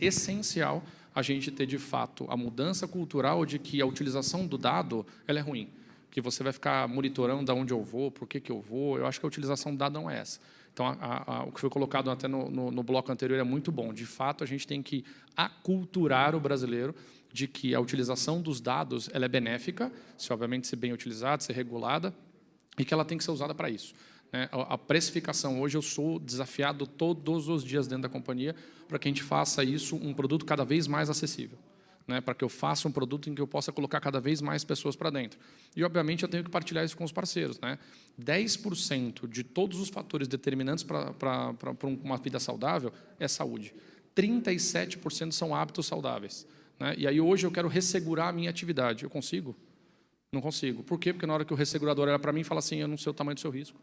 Speaker 4: essencial a gente ter, de fato, a mudança cultural de que a utilização do dado ela é ruim, que você vai ficar monitorando de onde eu vou, por que eu vou. Eu acho que a utilização do dado não é essa. Então, o que foi colocado até no bloco anterior é muito bom. De fato, a gente tem que aculturar o brasileiro de que a utilização dos dados ela é benéfica, se obviamente ser bem utilizada, ser regulada, e que ela tem que ser usada para isso. A precificação, hoje eu sou desafiado todos os dias dentro da companhia para que a gente faça isso um produto cada vez mais acessível. Para que eu faça um produto em que eu possa colocar cada vez mais pessoas para dentro. E, obviamente, eu tenho que partilhar isso com os parceiros. 10% de todos os fatores determinantes para uma vida saudável é saúde. 37% são hábitos saudáveis. E aí, hoje, eu quero ressegurar a minha atividade. Eu consigo? Não consigo. Por quê? Porque na hora que o ressegurador olha para mim e fala assim, eu não sei o tamanho do seu risco.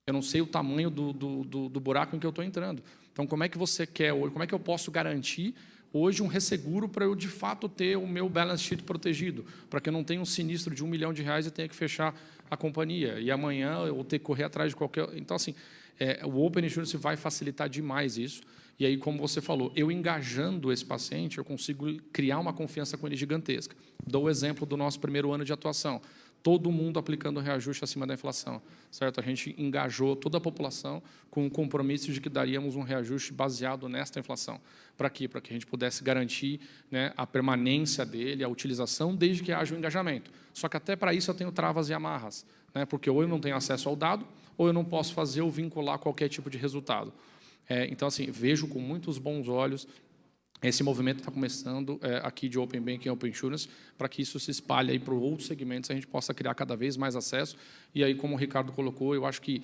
Speaker 4: Eu não sei o tamanho do buraco em que eu estou entrando. Então, como é que você quer hoje? Como é que eu posso garantir hoje um resseguro para eu, de fato, ter o meu balance sheet protegido, para que eu não tenha um sinistro de R$1 milhão e tenha que fechar a companhia, e amanhã eu ter que correr atrás de qualquer... Então, assim, o Open Insurance vai facilitar demais isso, e aí, como você falou, eu engajando esse paciente, eu consigo criar uma confiança com ele gigantesca. Dou o exemplo do nosso primeiro ano de atuação. Todo mundo aplicando reajuste acima da inflação, certo? A gente engajou toda a população com o compromisso de que daríamos um reajuste baseado nesta inflação. Para quê? Para que a gente pudesse garantir a permanência dele, a utilização, desde que haja o engajamento. Só que até para isso eu tenho travas e amarras, porque ou eu não tenho acesso ao dado, ou eu não posso fazer ou vincular qualquer tipo de resultado. Então, assim, vejo com muitos bons olhos esse movimento está começando aqui de Open Banking e Open Insurance, para que isso se espalhe para outros segmentos, a gente possa criar cada vez mais acesso. E aí, como o Ricardo colocou, eu acho que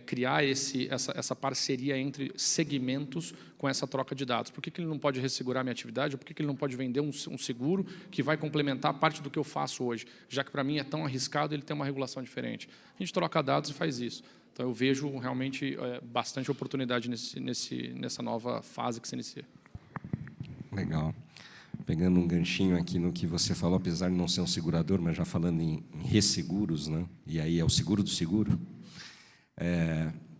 Speaker 4: criar essa parceria entre segmentos com essa troca de dados. Por que ele não pode ressegurar minha atividade? Ou por que ele não pode vender um seguro que vai complementar parte do que eu faço hoje? Já que, para mim, é tão arriscado, ele tem uma regulação diferente. A gente troca dados e faz isso. Então, eu vejo realmente bastante oportunidade nessa nova fase que se inicia.
Speaker 1: Legal. Pegando um ganchinho aqui no que você falou, apesar de não ser um segurador, mas já falando em resseguros, e aí é o seguro do seguro,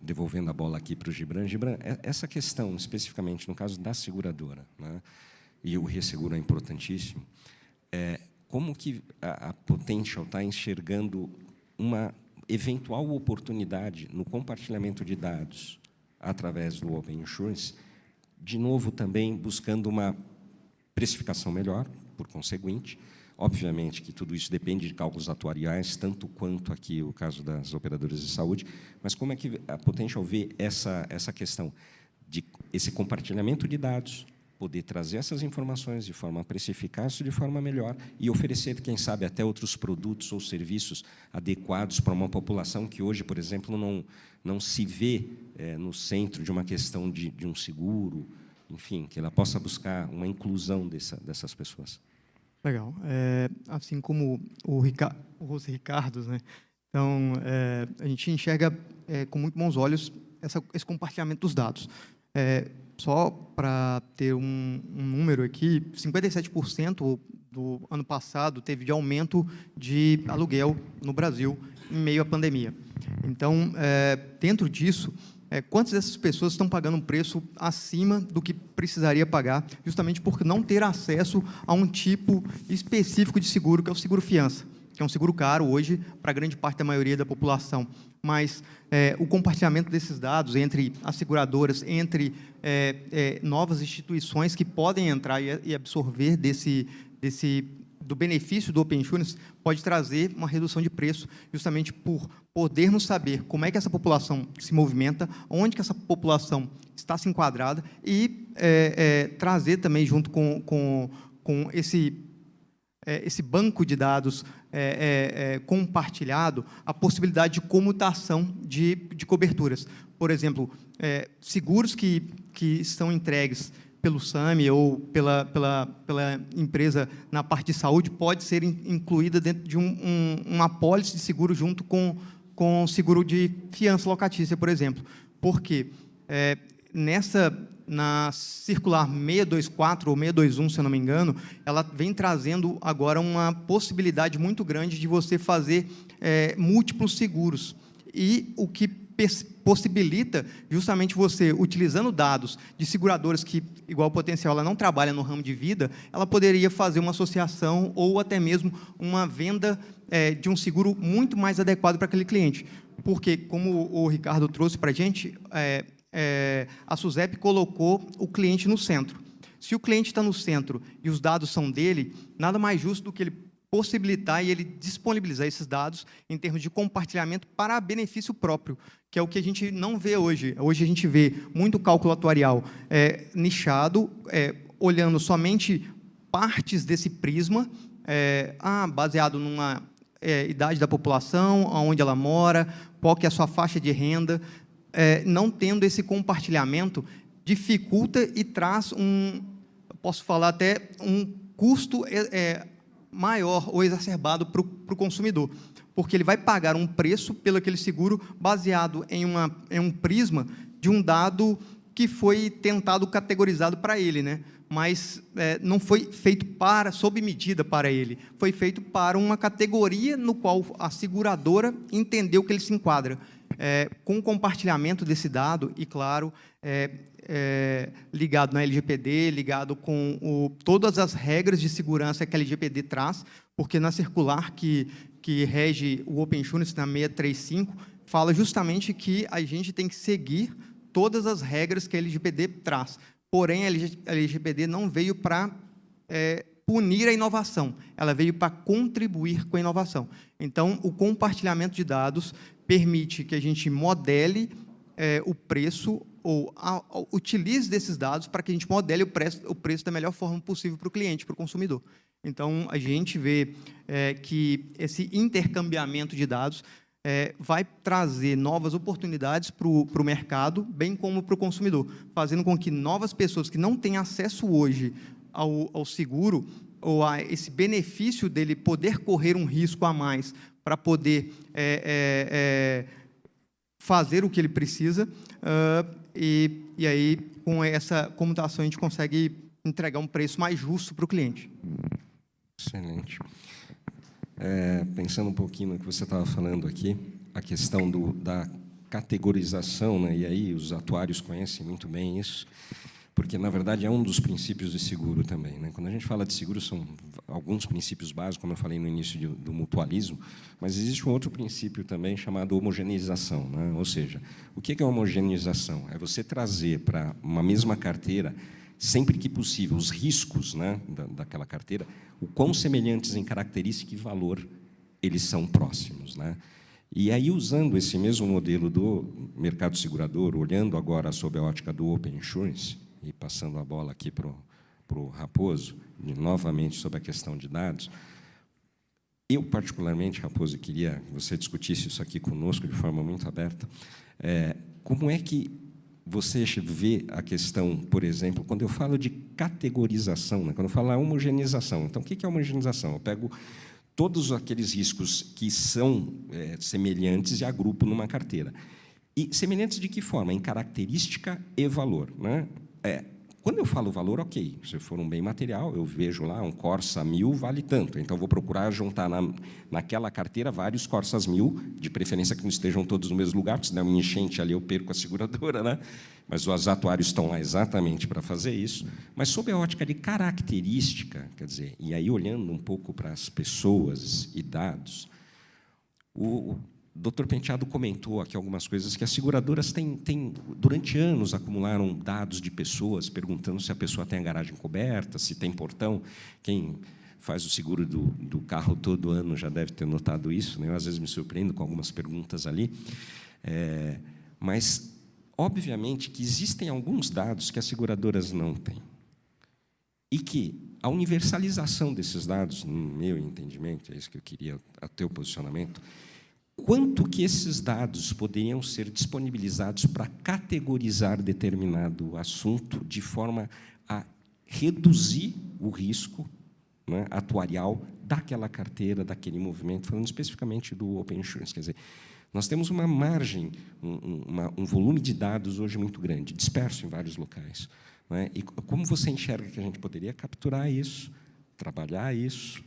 Speaker 1: devolvendo a bola aqui para o Gibran. Gibran, essa questão, especificamente no caso da seguradora, e o resseguro é importantíssimo, como que a Potential está enxergando uma eventual oportunidade no compartilhamento de dados através do Open Insurance, de novo, também buscando uma precificação melhor, por conseguinte. Obviamente que tudo isso depende de cálculos atuariais, tanto quanto aqui o caso das operadoras de saúde, mas como é que a Potential vê essa questão de esse compartilhamento de dados, poder trazer essas informações de forma a precificar isso de forma melhor e oferecer, quem sabe, até outros produtos ou serviços adequados para uma população que hoje, por exemplo, não se vê no centro de uma questão de um seguro, enfim, que ela possa buscar uma inclusão dessas pessoas.
Speaker 3: Legal. Assim como o José Ricardo, então, a gente enxerga com muito bons olhos esse compartilhamento dos dados. Só para ter um número aqui, 57% do ano passado teve de aumento de aluguel no Brasil em meio à pandemia. Então, dentro disso, quantas dessas pessoas estão pagando um preço acima do que precisaria pagar, justamente por não ter acesso a um tipo específico de seguro, que é o seguro-fiança, que é um seguro caro hoje para grande parte da maioria da população. Mas o compartilhamento desses dados entre as seguradoras, entre novas instituições que podem entrar e absorver do benefício do Open Insurance, pode trazer uma redução de preço, justamente por podermos saber como é que essa população se movimenta, onde que essa população está se enquadrada e trazer também, junto com esse banco de dados compartilhado, a possibilidade de comutação de coberturas. Por exemplo, seguros que estão entregues pelo SAMI ou pela empresa na parte de saúde pode ser incluída dentro de uma apólice de seguro junto com seguro de fiança locatícia, por exemplo. Porque na circular 624 ou 621, se eu não me engano, ela vem trazendo agora uma possibilidade muito grande de você fazer múltiplos seguros. E o que possibilita justamente você, utilizando dados de seguradoras que, igual a Potencial, ela não trabalha no ramo de vida, ela poderia fazer uma associação ou até mesmo uma venda de um seguro muito mais adequado para aquele cliente. Porque, como o Ricardo trouxe para a gente, a SUSEP colocou o cliente no centro. Se o cliente está no centro e os dados são dele, nada mais justo do que ele possibilitar e ele disponibilizar esses dados em termos de compartilhamento para benefício próprio, que é o que a gente não vê hoje. Hoje a gente vê muito cálculo atuarial nichado, olhando somente partes desse prisma, baseado numa idade da população, onde ela mora, qual que é a sua faixa de renda. Não tendo esse compartilhamento, dificulta e traz posso falar até um custo maior ou exacerbado para o consumidor, porque ele vai pagar um preço pelo aquele seguro baseado em um prisma de um dado que foi tentado categorizado para ele, né? Mas não foi feito sob medida para ele, foi feito para uma categoria no qual a seguradora entendeu que ele se enquadra. Com o compartilhamento desse dado, e claro, ligado na LGPD, ligado com todas as regras de segurança que a LGPD traz, porque na circular que rege o Open Insurance, na 635, fala justamente que a gente tem que seguir todas as regras que a LGPD traz. Porém, a LGPD não veio para punir a inovação, ela veio para contribuir com a inovação. Então, o compartilhamento de dados permite que a gente modele o preço ou utilize desses dados para que a gente modele o preço da melhor forma possível para o cliente, para o consumidor. Então, a gente vê que esse intercambiamento de dados vai trazer novas oportunidades para o mercado, bem como para o consumidor, fazendo com que novas pessoas que não têm acesso hoje ao seguro, ou a esse benefício dele poder correr um risco a mais para poder fazer o que ele precisa, e aí, com essa comutação, a gente consegue entregar um preço mais justo para o cliente.
Speaker 1: Excelente. Pensando um pouquinho no que você estava falando aqui, a questão da categorização, né? E aí os atuários conhecem muito bem isso, porque, na verdade, é um dos princípios de seguro também, né? Quando a gente fala de seguro, são alguns princípios básicos, como eu falei no início do mutualismo, mas existe um outro princípio também chamado homogeneização, né? Ou seja, o que é homogeneização? É você trazer para uma mesma carteira, sempre que possível, os riscos, né, daquela carteira, o quão semelhantes em característica e valor eles são próximos, né? E aí, usando esse mesmo modelo do mercado segurador, olhando agora sob a ótica do Open Insurance, e passando a bola aqui para o Raposo, novamente sobre a questão de dados, eu, particularmente, Raposo, queria que você discutisse isso aqui conosco de forma muito aberta. Como é que você vê a questão, por exemplo, quando eu falo de categorização, né, quando eu falo homogeneização? Então, o que é homogeneização? Eu pego todos aqueles riscos que são semelhantes e agrupo numa carteira. E semelhantes de que forma? Em característica e valor, né? Quando eu falo valor, ok, se for um bem material, eu vejo lá um Corsa 1000 vale tanto, então vou procurar juntar naquela carteira vários Corsas 1000, de preferência que não estejam todos no mesmo lugar, porque senão uma enchente ali eu perco a seguradora, né? Mas os atuários estão lá exatamente para fazer isso. Mas sob a ótica de característica, quer dizer, e aí olhando um pouco para as pessoas e dados, o Dr. Penteado comentou aqui algumas coisas que as seguradoras durante anos, acumularam dados de pessoas, perguntando se a pessoa tem a garagem coberta, se tem portão. Quem faz o seguro do carro todo ano já deve ter notado isso, né? Eu, às vezes, me surpreendo com algumas perguntas ali. Mas, obviamente, que existem alguns dados que as seguradoras não têm. E que a universalização desses dados, no meu entendimento, é isso que eu queria, o teu posicionamento, quanto que esses dados poderiam ser disponibilizados para categorizar determinado assunto de forma a reduzir o risco, né, atuarial daquela carteira, daquele movimento, falando especificamente do Open Insurance. Quer dizer, nós temos uma margem, um volume de dados hoje muito grande, disperso em vários locais, né? E como você enxerga que a gente poderia capturar isso, trabalhar isso,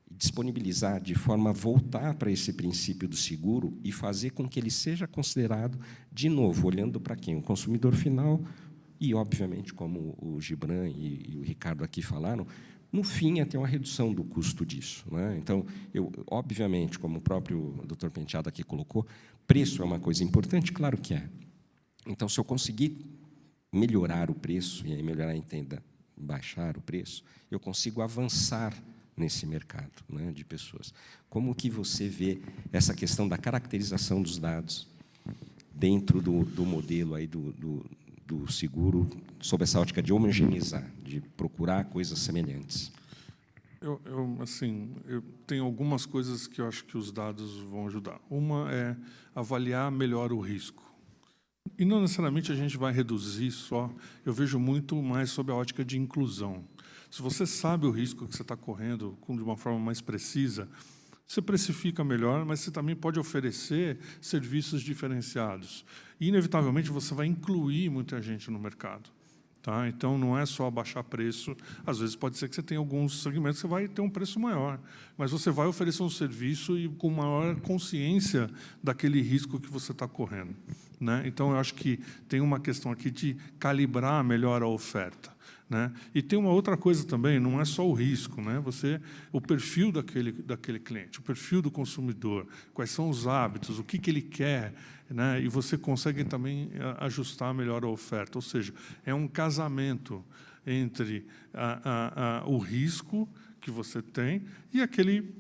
Speaker 1: disponibilizar de forma a voltar para esse princípio do seguro e fazer com que ele seja considerado, de novo, olhando para quem? O consumidor final e, obviamente, como o Gibran e o Ricardo aqui falaram, no fim, é ter uma redução do custo disso, né? Então, obviamente, como o próprio Dr. Penteado aqui colocou, preço é uma coisa importante? Claro que é. Então, se eu conseguir melhorar o preço, e aí melhorar, entenda, baixar o preço, eu consigo avançar nesse mercado, né, de pessoas. Como que você vê essa questão da caracterização dos dados dentro do modelo aí do seguro, sob essa ótica de homogeneizar, de procurar coisas semelhantes?
Speaker 2: Eu tenho algumas coisas que eu acho que os dados vão ajudar. Uma é avaliar melhor o risco. E não necessariamente a gente vai reduzir só, eu vejo muito mais sob a ótica de inclusão. Se você sabe o risco que você está correndo de uma forma mais precisa, você precifica melhor, mas você também pode oferecer serviços diferenciados. E, inevitavelmente, você vai incluir muita gente no mercado. Tá? Então, não é só baixar preço. Às vezes, pode ser que você tenha alguns segmentos que você vai ter um preço maior, mas você vai oferecer um serviço e com maior consciência daquele risco que você está correndo. Né? Então, eu acho que tem uma questão aqui de calibrar melhor a oferta. Né? E tem uma outra coisa também, não é só o risco, né? O perfil daquele cliente, o perfil do consumidor, quais são os hábitos, o que ele quer, né? E você consegue também ajustar melhor a oferta. Ou seja, é um casamento entre o risco que você tem e aquele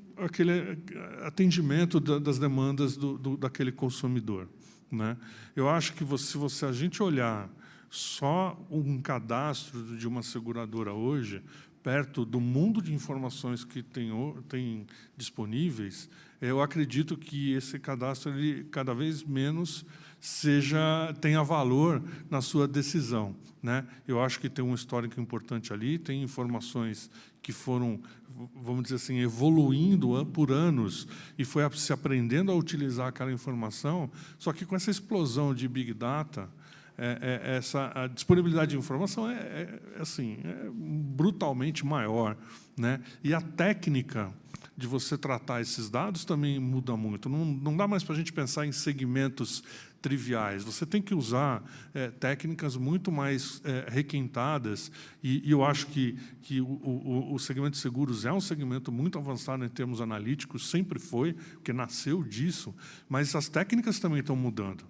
Speaker 2: atendimento das demandas daquele consumidor. Né? Eu acho que se a gente olhar só um cadastro de uma seguradora hoje, perto do mundo de informações que tem disponíveis, eu acredito que esse cadastro ele, cada vez menos tenha valor na sua decisão. Né? Eu acho que tem um histórico importante ali, tem informações que foram, vamos dizer assim, evoluindo por anos e foi se aprendendo a utilizar aquela informação, só que com essa explosão de Big Data, a disponibilidade de informação é brutalmente maior, né? E a técnica de você tratar esses dados também muda muito. Não dá mais para a gente pensar em segmentos triviais. Você tem que usar técnicas muito mais requintadas, e eu acho que o segmento de seguros é um segmento muito avançado em termos analíticos, sempre foi, porque nasceu disso, mas as técnicas também estão mudando.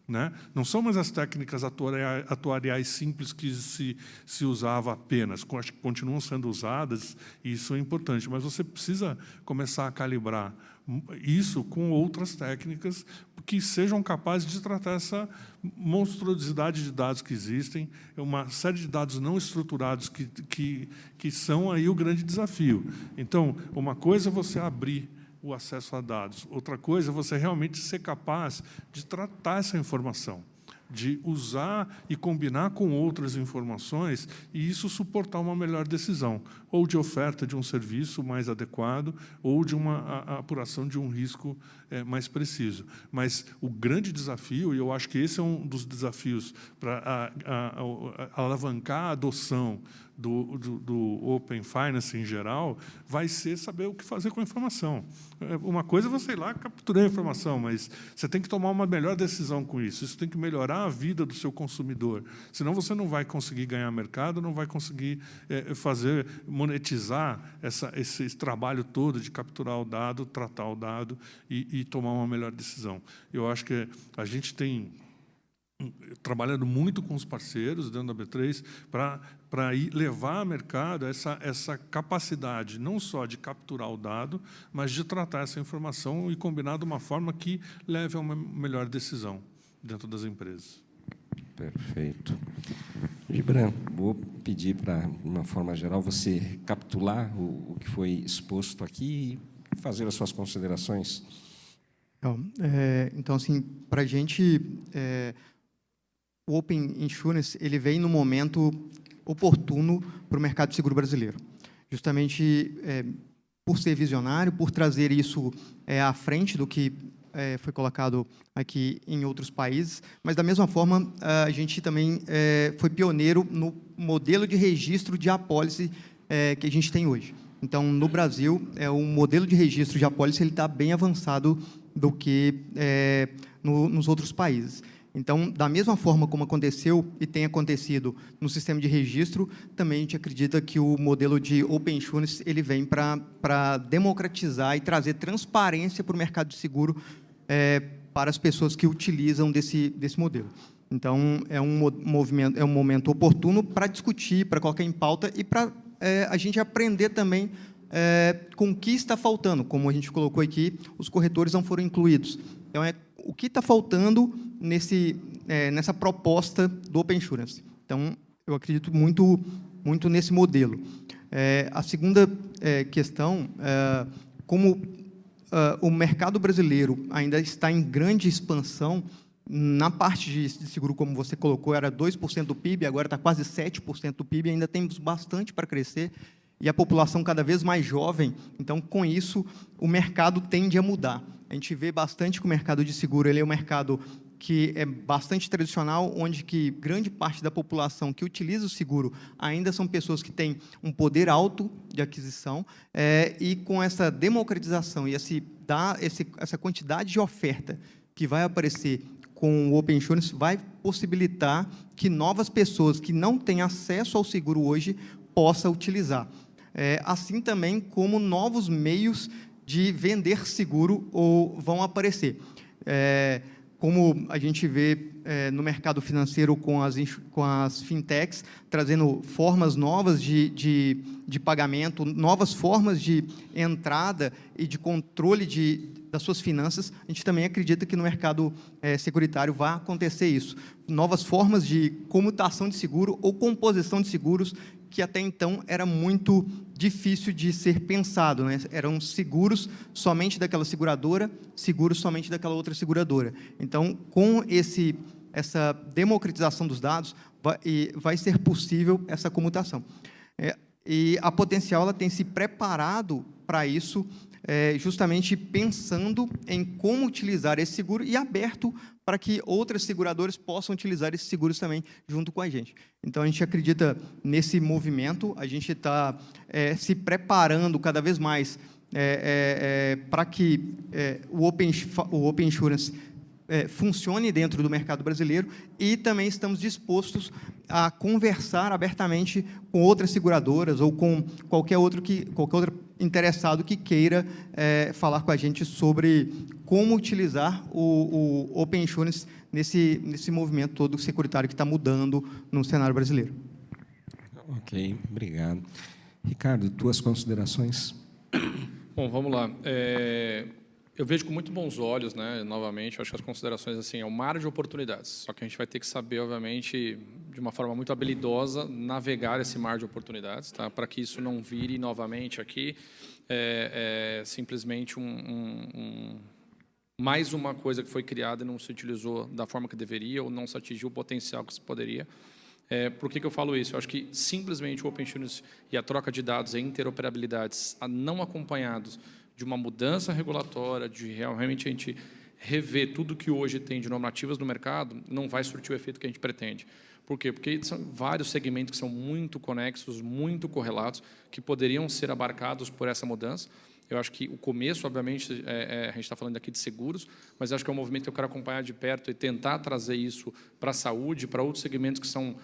Speaker 2: Né? Não são mais as técnicas atuariais simples que se usava apenas, acho que continuam sendo usadas, e isso é importante, mas você precisa começar a calibrar isso com outras técnicas que sejam capazes de tratar essa monstruosidade de dados que existem, uma série de dados não estruturados que são aí o grande desafio. Então, uma coisa é você abrir o acesso a dados. Outra coisa é você realmente ser capaz de tratar essa informação, de usar e combinar com outras informações e isso suportar uma melhor decisão, ou de oferta de um serviço mais adequado, ou de uma apuração de um risco mais preciso. Mas o grande desafio, e eu acho que esse é um dos desafios para alavancar a adoção do Open Finance em geral, vai ser saber o que fazer com a informação. Uma coisa é você ir lá capturar a informação, mas você tem que tomar uma melhor decisão com isso. Isso tem que melhorar a vida do seu consumidor. Senão você não vai conseguir ganhar mercado, não vai conseguir monetizar esse trabalho todo de capturar o dado, tratar o dado e tomar uma melhor decisão. Eu acho que a gente tem trabalhando muito com os parceiros dentro da B3 para levar ao mercado essa capacidade não só de capturar o dado, mas de tratar essa informação e combinar de uma forma que leve a uma melhor decisão dentro das empresas.
Speaker 1: Perfeito. Gibran, vou pedir para, de uma forma geral, você recapitular o que foi exposto aqui e fazer as suas considerações.
Speaker 3: Então, assim, para a gente, o Open Insurance ele vem no momento oportuno para o mercado de seguro brasileiro. Justamente por ser visionário, por trazer isso à frente do que foi colocado aqui em outros países, mas, da mesma forma, a gente também foi pioneiro no modelo de registro de apólice que a gente tem hoje. Então, no Brasil, o modelo de registro de apólice está bem avançado do que nos outros países. Então, da mesma forma como aconteceu e tem acontecido no sistema de registro, também a gente acredita que o modelo de Open Insurance ele vem para democratizar e trazer transparência para o mercado de seguro para as pessoas que utilizam desse modelo. Então, é um momento oportuno para discutir, para colocar em pauta e para a gente aprender também com o que está faltando. Como a gente colocou aqui, os corretores não foram incluídos. Então, o que está faltando nessa proposta do Open Insurance. Então, eu acredito muito nesse modelo. A segunda questão, como o mercado brasileiro ainda está em grande expansão, na parte de seguro, como você colocou, era 2% do PIB, agora está quase 7% do PIB, ainda temos bastante para crescer, e a população cada vez mais jovem, então, com isso, o mercado tende a mudar. A gente vê bastante que o mercado de seguro ele é um mercado que é bastante tradicional, onde que grande parte da população que utiliza o seguro ainda são pessoas que têm um poder alto de aquisição, e com essa democratização e essa quantidade de oferta que vai aparecer com o Open Insurance, vai possibilitar que novas pessoas que não têm acesso ao seguro hoje possam utilizar. Assim também como novos meios de vender seguro vão aparecer. Como a gente vê no mercado financeiro com as fintechs, trazendo formas novas de pagamento, novas formas de entrada e de controle das suas finanças, a gente também acredita que no mercado securitário vai acontecer isso. Novas formas de comutação de seguro ou composição de seguros, que até então era muito difícil de ser pensado, né? Eram seguros somente daquela seguradora, seguros somente daquela outra seguradora. Então, com essa democratização dos dados, vai ser possível essa comutação. E a Potencial ela tem se preparado para isso, justamente pensando em como utilizar esse seguro e aberto para que outras seguradoras possam utilizar esses seguros também junto com a gente. Então, a gente acredita nesse movimento, a gente está se preparando cada vez mais para que o Open Insurance funcione dentro do mercado brasileiro, e também estamos dispostos a conversar abertamente com outras seguradoras ou com qualquer outro interessado que queira falar com a gente sobre como utilizar o Open Insurance nesse movimento todo securitário que está mudando no cenário brasileiro.
Speaker 1: Ok, obrigado. Ricardo, tuas considerações?
Speaker 4: Bom, vamos lá. Eu vejo com muito bons olhos, né, novamente, eu acho que as considerações assim, é um mar de oportunidades, só que a gente vai ter que saber, obviamente, de uma forma muito habilidosa, navegar esse mar de oportunidades, tá? Para que isso não vire novamente aqui simplesmente mais uma coisa que foi criada e não se utilizou da forma que deveria ou não se atingiu o potencial que se poderia. Por que eu falo isso? Eu acho que simplesmente o Open Insurance e a troca de dados e interoperabilidades não acompanhados de uma mudança regulatória, de realmente a gente rever tudo que hoje tem de normativas no mercado, não vai surtir o efeito que a gente pretende. Por quê? Porque são vários segmentos que são muito conexos, muito correlatos, que poderiam ser abarcados por essa mudança. Eu acho que o começo, obviamente, a gente está falando aqui de seguros, mas acho que é um movimento que eu quero acompanhar de perto e tentar trazer isso para a saúde, para outros segmentos que são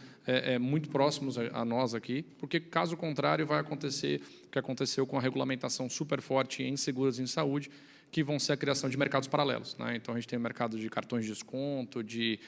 Speaker 4: muito próximos a nós aqui, porque, caso contrário, vai acontecer o que aconteceu com a regulamentação super forte em seguros e em saúde, que vão ser a criação de mercados paralelos, né? Então, a gente tem o mercado de cartões de desconto, de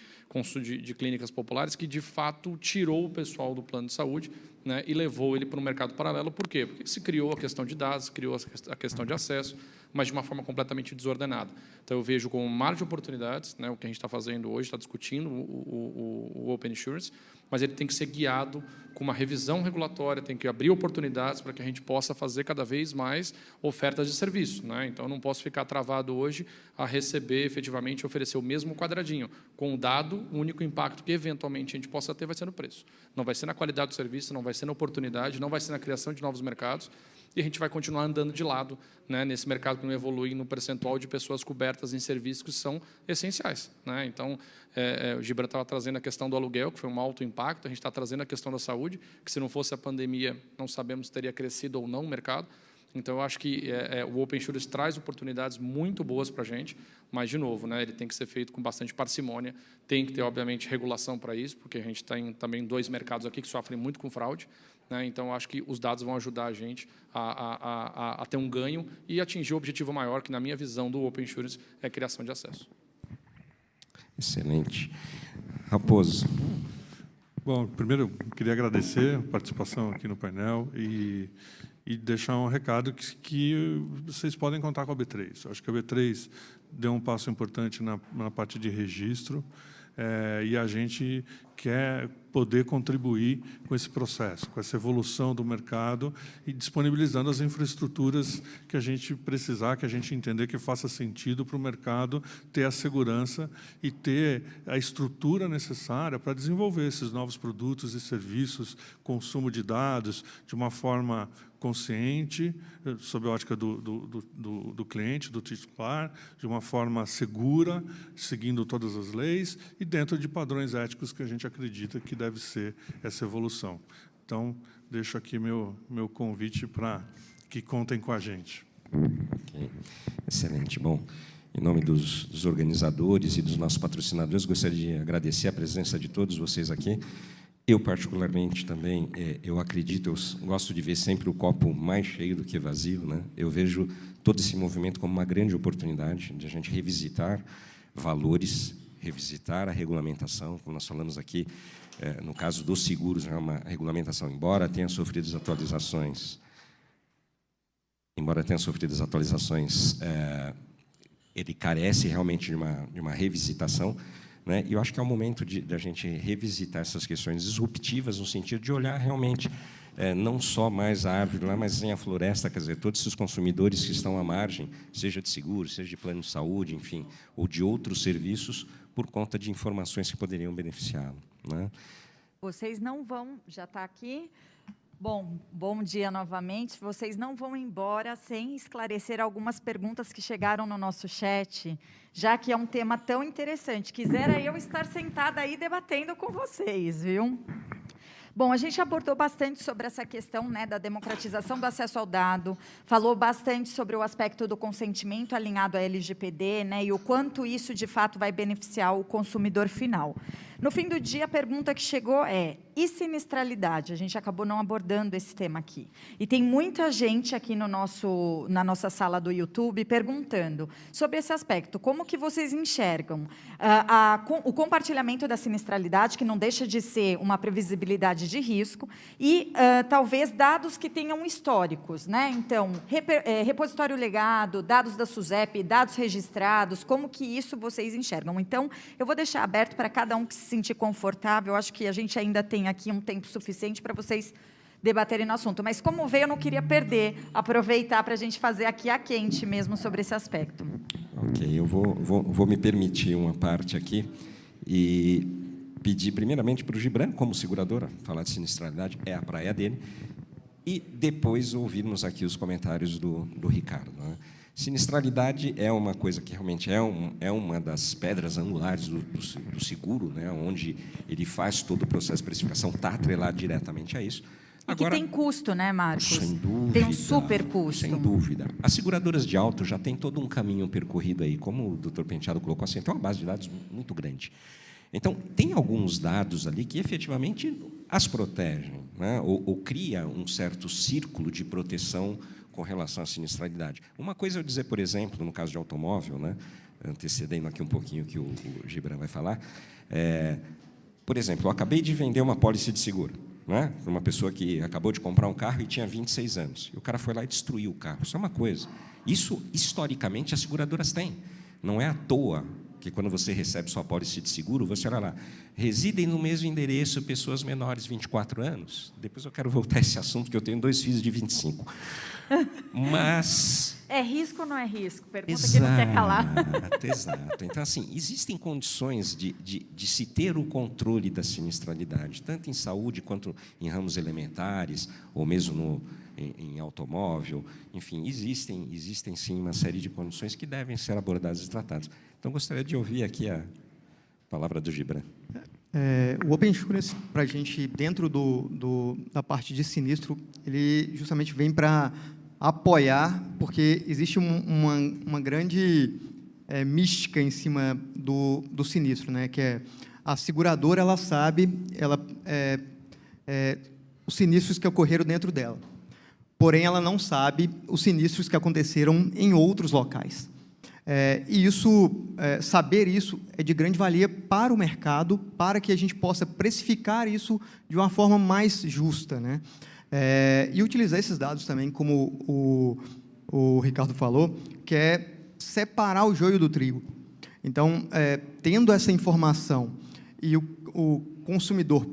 Speaker 4: clínicas populares, que, de fato, tirou o pessoal do plano de saúde, né, e levou ele para um mercado paralelo. Por quê? Porque se criou a questão de dados, criou a questão de acesso, mas de uma forma completamente desordenada. Então, eu vejo como um mar de oportunidades, né, o que a gente está fazendo hoje, está discutindo o Open Insurance, mas ele tem que ser guiado com uma revisão regulatória, tem que abrir oportunidades para que a gente possa fazer cada vez mais ofertas de serviço, né? Então, eu não posso ficar travado hoje a receber, efetivamente, oferecer o mesmo quadradinho. Com o dado, o único impacto que, eventualmente, a gente possa ter vai ser no preço. Não vai ser na qualidade do serviço, não vai ser na oportunidade, não vai ser na criação de novos mercados, e a gente vai continuar andando de lado, né, nesse mercado que não evolui no percentual de pessoas cobertas em serviços que são essenciais, né? Então, o Gibran estava trazendo a questão do aluguel, que foi um alto impacto, a gente está trazendo a questão da saúde, que, se não fosse a pandemia, não sabemos se teria crescido ou não o mercado. Então, eu acho que o Open Insurance traz oportunidades muito boas para a gente, mas, de novo, né, ele tem que ser feito com bastante parcimônia, tem que ter, obviamente, regulação para isso, porque a gente tem também 2 mercados aqui que sofrem muito com fraude, né? Então, eu acho que os dados vão ajudar a gente a ter um ganho e atingir o objetivo maior, que, na minha visão, do Open Insurance é a criação de acesso.
Speaker 1: Excelente. Raposo.
Speaker 2: Bom, primeiro, eu queria agradecer a participação aqui no painel e deixar um recado que vocês podem contar com a B3. Eu acho que a B3 deu um passo importante na parte de registro, e a gente quer poder contribuir com esse processo, com essa evolução do mercado e disponibilizando as infraestruturas que a gente precisar, que a gente entender que faça sentido para o mercado ter a segurança e ter a estrutura necessária para desenvolver esses novos produtos e serviços, consumo de dados de uma forma consciente, sob a ótica do cliente, do titular, de uma forma segura, seguindo todas as leis e dentro de padrões éticos que a gente acredita que deve ser essa evolução. Então, deixo aqui meu convite para que contem com a gente.
Speaker 1: Okay. Excelente. Bom, em nome dos organizadores e dos nossos patrocinadores, gostaria de agradecer a presença de todos vocês aqui. Eu, particularmente, também, eu acredito, eu gosto de ver sempre o copo mais cheio do que vazio, né? Eu vejo todo esse movimento como uma grande oportunidade de a gente revisitar valores, revisitar a regulamentação, como nós falamos aqui, no caso dos seguros, é uma regulamentação, embora tenha sofrido as atualizações, ele carece realmente de uma revisitação, né? E eu acho que é o momento de a gente revisitar essas questões disruptivas, no sentido de olhar realmente não só mais a árvore lá, mas a floresta, quer dizer, todos esses consumidores que estão à margem, seja de seguro, seja de plano de saúde, enfim, ou de outros serviços, por conta de informações que poderiam beneficiá-lo, né?
Speaker 5: Vocês não vão, já está aqui. Bom dia novamente. Vocês não vão embora sem esclarecer algumas perguntas que chegaram no nosso chat, já que é um tema tão interessante. Quisera eu estar sentada aí debatendo com vocês, viu? Bom, a gente abordou bastante sobre essa questão, né, da democratização do acesso ao dado, falou bastante sobre o aspecto do consentimento alinhado à LGPD, né, e o quanto isso, de fato, vai beneficiar o consumidor final. No fim do dia, a pergunta que chegou é: e sinistralidade? A gente acabou não abordando esse tema aqui. E tem muita gente aqui na nossa sala do YouTube perguntando sobre esse aspecto. Como que vocês enxergam o compartilhamento da sinistralidade, que não deixa de ser uma previsibilidade de risco, e talvez dados que tenham históricos, né? Então, repositório legado, dados da SUSEP, dados registrados, como que isso vocês enxergam? Então, eu vou deixar aberto para cada um que se sentir confortável. Eu acho que a gente ainda tem aqui um tempo suficiente para vocês debaterem no assunto. Mas, como veio, eu não queria aproveitar para a gente fazer aqui a quente mesmo sobre esse aspecto.
Speaker 1: Ok, eu vou me permitir uma parte aqui e pedir, primeiramente, para o Gibran, como seguradora, falar de sinistralidade, é a praia dele, e depois ouvirmos aqui os comentários do Ricardo, né? Sinistralidade é uma coisa que realmente é uma das pedras angulares do seguro, né, onde ele faz todo o processo de precificação, está atrelado diretamente a isso.
Speaker 5: Agora, que tem custo, né, Marcos?
Speaker 1: Sem dúvida.
Speaker 5: Tem um super custo.
Speaker 1: Sem dúvida. As seguradoras de auto já têm todo um caminho percorrido aí, como o Dr. Penteado colocou assim, tem uma base de dados muito grande. Então, tem alguns dados ali que, efetivamente, as protegem, né, ou cria um certo círculo de proteção com relação à sinistralidade. Uma coisa é eu dizer, por exemplo, no caso de automóvel, né, antecedendo aqui um pouquinho o que o Gibran vai falar, por exemplo, eu acabei de vender uma pólice de seguro, né, para uma pessoa que acabou de comprar um carro e tinha 26 anos. E o cara foi lá e destruiu o carro. Isso é uma coisa. Isso, historicamente, as seguradoras têm. Não é à toa que, quando você recebe sua pólice de seguro, você olha lá, residem no mesmo endereço pessoas menores de 24 anos. Depois eu quero voltar a esse assunto, porque eu tenho 2 filhos de 25. Mas...
Speaker 5: É risco ou não é risco? Pergunta que não quer calar.
Speaker 1: Exato. Então, assim, existem condições de se ter o controle da sinistralidade, tanto em saúde quanto em ramos elementares, ou mesmo em automóvel. Enfim, existem, sim, uma série de condições que devem ser abordadas e tratadas. Então, gostaria de ouvir aqui a palavra do Gibran.
Speaker 3: O Open Insurance, para a gente, dentro da parte de sinistro, ele justamente vem para apoiar, porque existe uma grande mística em cima do sinistro, né? Que é a seguradora, ela sabe os sinistros que ocorreram dentro dela, porém ela não sabe os sinistros que aconteceram em outros locais. E saber isso é de grande valia para o mercado, para que a gente possa precificar isso de uma forma mais justa, né? E utilizar esses dados também, como o Ricardo falou, que é separar o joio do trigo. Então, tendo essa informação e o consumidor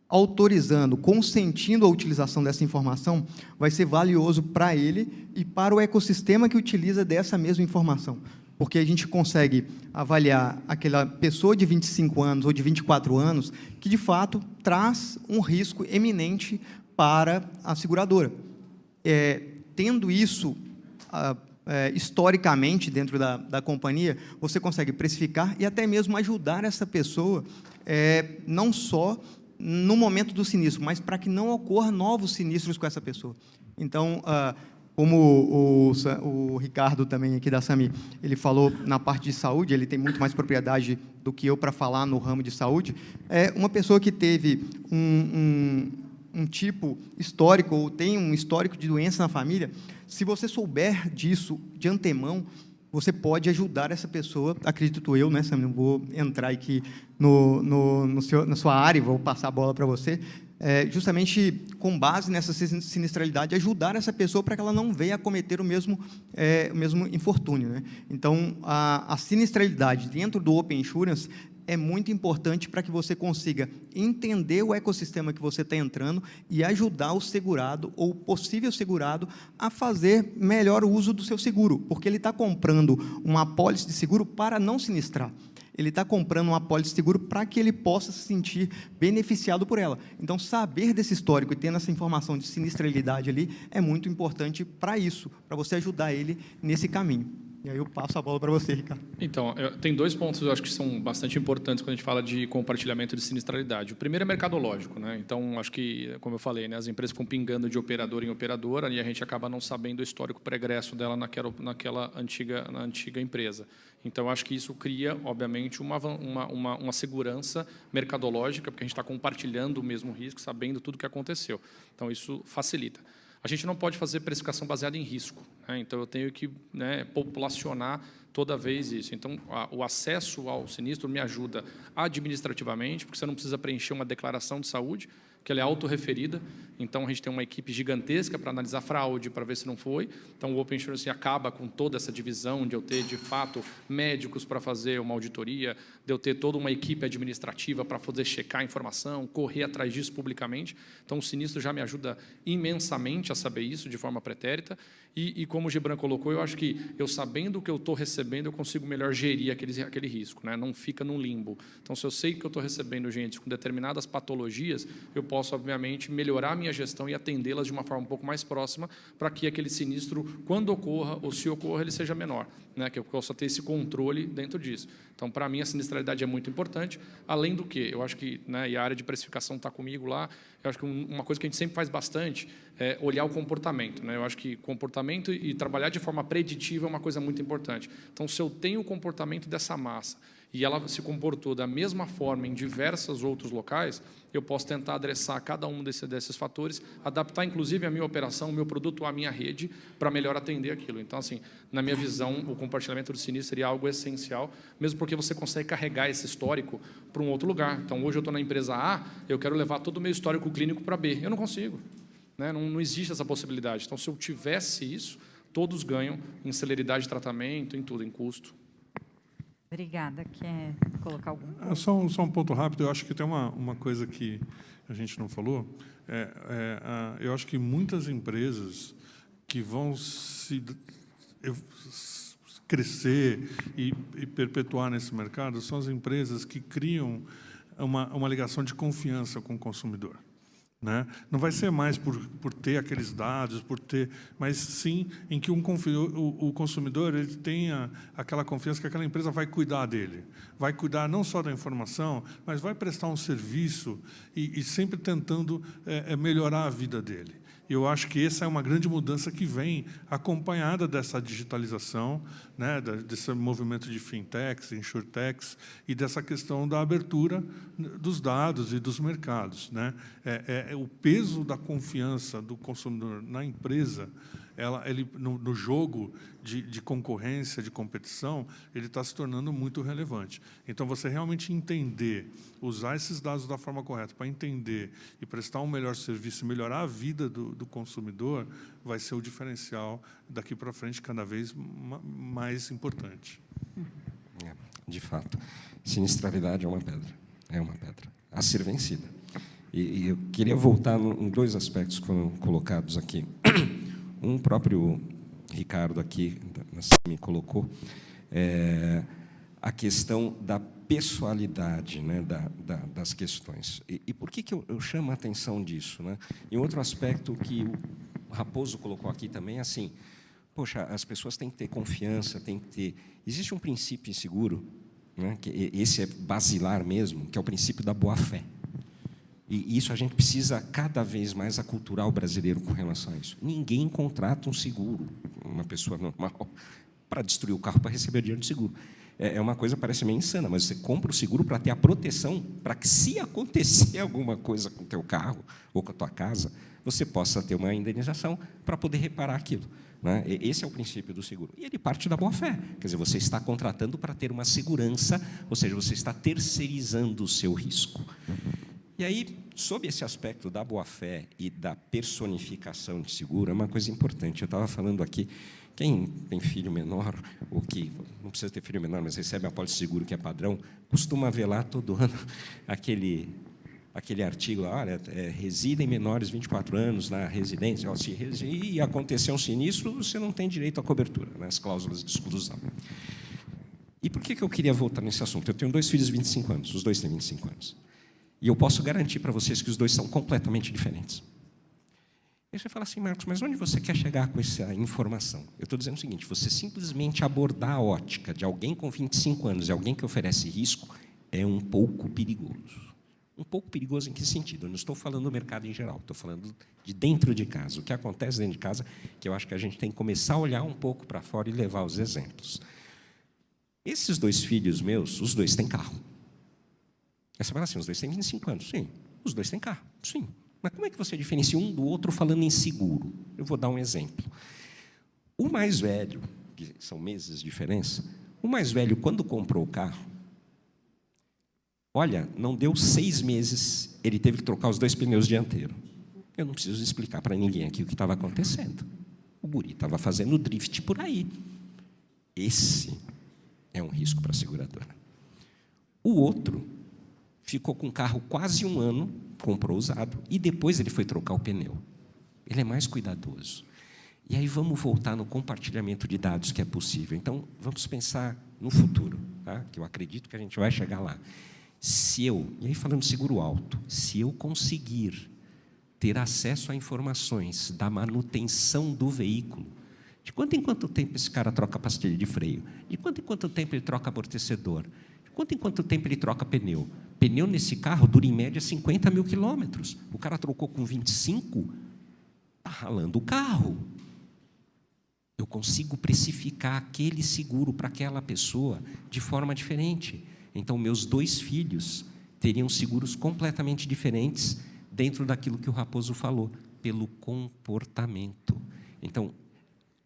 Speaker 3: autorizando, consentindo a utilização dessa informação, vai ser valioso para ele e para o ecossistema que utiliza dessa mesma informação. Porque a gente consegue avaliar aquela pessoa de 25 anos ou de 24 anos que, de fato, traz um risco eminente para a seguradora. Tendo isso historicamente dentro da companhia, você consegue precificar e até mesmo ajudar essa pessoa, não só no momento do sinistro, mas para que não ocorra novos sinistros com essa pessoa. Então, como o Ricardo também aqui da SAMI, ele falou na parte de saúde, ele tem muito mais propriedade do que eu para falar no ramo de saúde, uma pessoa que teve um tipo histórico ou tem um histórico de doença na família, se você souber disso de antemão, você pode ajudar essa pessoa, acredito eu, né, Sam? Não vou entrar aqui na sua área, vou passar a bola para você, justamente com base nessa sinistralidade, ajudar essa pessoa para que ela não venha a cometer o mesmo infortúnio, né? Então, a sinistralidade dentro do Open Insurance é muito importante para que você consiga entender o ecossistema que você está entrando e ajudar o segurado ou o possível segurado a fazer melhor uso do seu seguro, porque ele está comprando uma apólice de seguro para não sinistrar. Ele está comprando uma apólice de seguro para que ele possa se sentir beneficiado por ela. Então, saber desse histórico e tendo essa informação de sinistralidade ali é muito importante para isso, para você ajudar ele nesse caminho. E aí eu passo a bola para você, Ricardo.
Speaker 4: Então, tem dois pontos que eu acho que são bastante importantes quando a gente fala de compartilhamento de sinistralidade. O primeiro é mercadológico, né? Então, acho que, como eu falei, né, as empresas ficam pingando de operadora em operadora e a gente acaba não sabendo o histórico pregresso dela naquela antiga empresa. Então, acho que isso cria, obviamente, uma segurança mercadológica, porque a gente está compartilhando o mesmo risco, sabendo tudo o que aconteceu. Então, isso facilita. A gente não pode fazer precificação baseada em risco, né? Então, eu tenho que, né, populacionar toda vez isso. Então, o acesso ao sinistro me ajuda administrativamente, porque você não precisa preencher uma declaração de saúde, que ela é autorreferida. Então, a gente tem uma equipe gigantesca para analisar fraude, para ver se não foi. Então, o Open Insurance acaba com toda essa divisão de eu ter, de fato, médicos para fazer uma auditoria, de eu ter toda uma equipe administrativa para poder checar a informação, correr atrás disso publicamente. Então, o sinistro já me ajuda imensamente a saber isso de forma pretérita. E como o Gebran colocou, eu acho que eu sabendo o que eu estou recebendo, eu consigo melhor gerir aquele risco, né? Não fica num limbo. Então, se eu sei que eu estou recebendo gente com determinadas patologias, eu posso, obviamente, melhorar a minha gestão e atendê-las de uma forma um pouco mais próxima para que aquele sinistro, quando ocorra ou se ocorra, ele seja menor, né? Que eu possa ter esse controle dentro disso. Então, para mim, a sinistralidade é muito importante. Além do que, eu acho que, né, e a área de precificação está comigo lá, eu acho que uma coisa que a gente sempre faz bastante é olhar o comportamento, né? Eu acho que comportamento e trabalhar de forma preditiva é uma coisa muito importante. Então, se eu tenho o comportamento dessa massa e ela se comportou da mesma forma em diversos outros locais, eu posso tentar adressar cada um desses fatores, adaptar, inclusive, a minha operação, o meu produto, a minha rede, para melhor atender aquilo. Então, assim, na minha visão, o compartilhamento do sinistro seria algo essencial, mesmo porque você consegue carregar esse histórico para um outro lugar. Então, hoje eu estou na empresa A, eu quero levar todo o meu histórico clínico para B. Eu não consigo, né? Não existe essa possibilidade. Então, se eu tivesse isso, todos ganham em celeridade de tratamento, em tudo, em custo.
Speaker 5: Obrigada. Quer colocar algum ponto?
Speaker 2: Só um ponto rápido. Eu acho que tem uma coisa que a gente não falou. Eu acho que muitas empresas que vão crescer e perpetuar nesse mercado são as empresas que criam uma ligação de confiança com o consumidor, né? Não vai ser mais por ter aqueles dados, mas sim em que o consumidor ele tenha aquela confiança que aquela empresa vai cuidar dele, vai cuidar não só da informação, mas vai prestar um serviço e sempre tentando melhorar a vida dele. Eu acho que essa é uma grande mudança que vem acompanhada dessa digitalização, né, desse movimento de fintechs, insurtechs e dessa questão da abertura dos dados e dos mercados, né? O peso da confiança do consumidor na empresa no jogo de concorrência, de competição, ele está se tornando muito relevante. Então, você realmente entender, usar esses dados da forma correta para entender e prestar um melhor serviço, melhorar a vida do consumidor, vai ser o diferencial daqui para frente cada vez mais importante.
Speaker 1: De fato, sinistralidade é uma pedra a ser vencida. E eu queria voltar em dois aspectos que foram colocados aqui. Um próprio Ricardo aqui me colocou, a questão da pessoalidade, né, das questões. E por que eu chamo a atenção disso, né? E outro aspecto que o Raposo colocou aqui também, assim, poxa, as pessoas têm que ter confiança, têm que ter... Existe um princípio em seguro, né, que esse é basilar mesmo, que é o princípio da boa-fé. E isso a gente precisa cada vez mais aculturar o brasileiro com relação a isso. Ninguém contrata um seguro, uma pessoa normal, para destruir o carro para receber dinheiro de seguro. É uma coisa que parece meio insana, mas você compra o seguro para ter a proteção, para que, se acontecer alguma coisa com o teu carro ou com a tua casa, você possa ter uma indenização para poder reparar aquilo, né? Esse é o princípio do seguro. E ele parte da boa-fé. Quer dizer, você está contratando para ter uma segurança, ou seja, você está terceirizando o seu risco. E aí, sob esse aspecto da boa-fé e da personificação de seguro, é uma coisa importante. Eu estava falando aqui, quem tem filho menor, ou que não precisa ter filho menor, mas recebe a pólice de seguro que é padrão, costuma ver lá todo ano aquele artigo lá, olha, residem menores de 24 anos na residência, e acontecer um sinistro, você não tem direito à cobertura, né, as cláusulas de exclusão. E por que eu queria voltar nesse assunto? Eu tenho 2 filhos de 25 anos, os dois têm 25 anos. E eu posso garantir para vocês que os dois são completamente diferentes. E você fala assim, Marcos, mas onde você quer chegar com essa informação? Eu estou dizendo o seguinte, você simplesmente abordar a ótica de alguém com 25 anos e alguém que oferece risco é um pouco perigoso. Um pouco perigoso em que sentido? Eu não estou falando do mercado em geral, estou falando de dentro de casa. O que acontece dentro de casa, que eu acho que a gente tem que começar a olhar um pouco para fora e levar os exemplos. Esses 2 filhos meus, os 2 têm carro. Aí você fala assim, os 2 têm 25 anos. Sim. Os 2 têm carro. Sim. Mas como é que você diferencia um do outro falando em seguro? Eu vou dar um exemplo. O mais velho, que são meses de diferença, o mais velho, quando comprou o carro, olha, não deu 6 meses, ele teve que trocar os 2 pneus dianteiros. Eu não preciso explicar para ninguém aqui o que estava acontecendo. O guri estava fazendo drift por aí. Esse é um risco para a seguradora. O outro ficou com o carro quase 1 ano, comprou usado, e depois ele foi trocar o pneu. Ele é mais cuidadoso. E aí vamos voltar no compartilhamento de dados que é possível. Então, vamos pensar no futuro, tá? Que eu acredito que a gente vai chegar lá. E aí falando de seguro alto, se eu conseguir ter acesso a informações da manutenção do veículo, de quanto em quanto tempo esse cara troca a pastilha de freio, de quanto em quanto tempo ele troca amortecedor, de quanto em quanto tempo ele troca pneu. Pneu nesse carro dura, em média, 50 mil quilômetros. O cara trocou com 25, está ralando o carro. Eu consigo precificar aquele seguro para aquela pessoa de forma diferente. Então, meus 2 filhos teriam seguros completamente diferentes dentro daquilo que o Raposo falou, pelo comportamento. Então,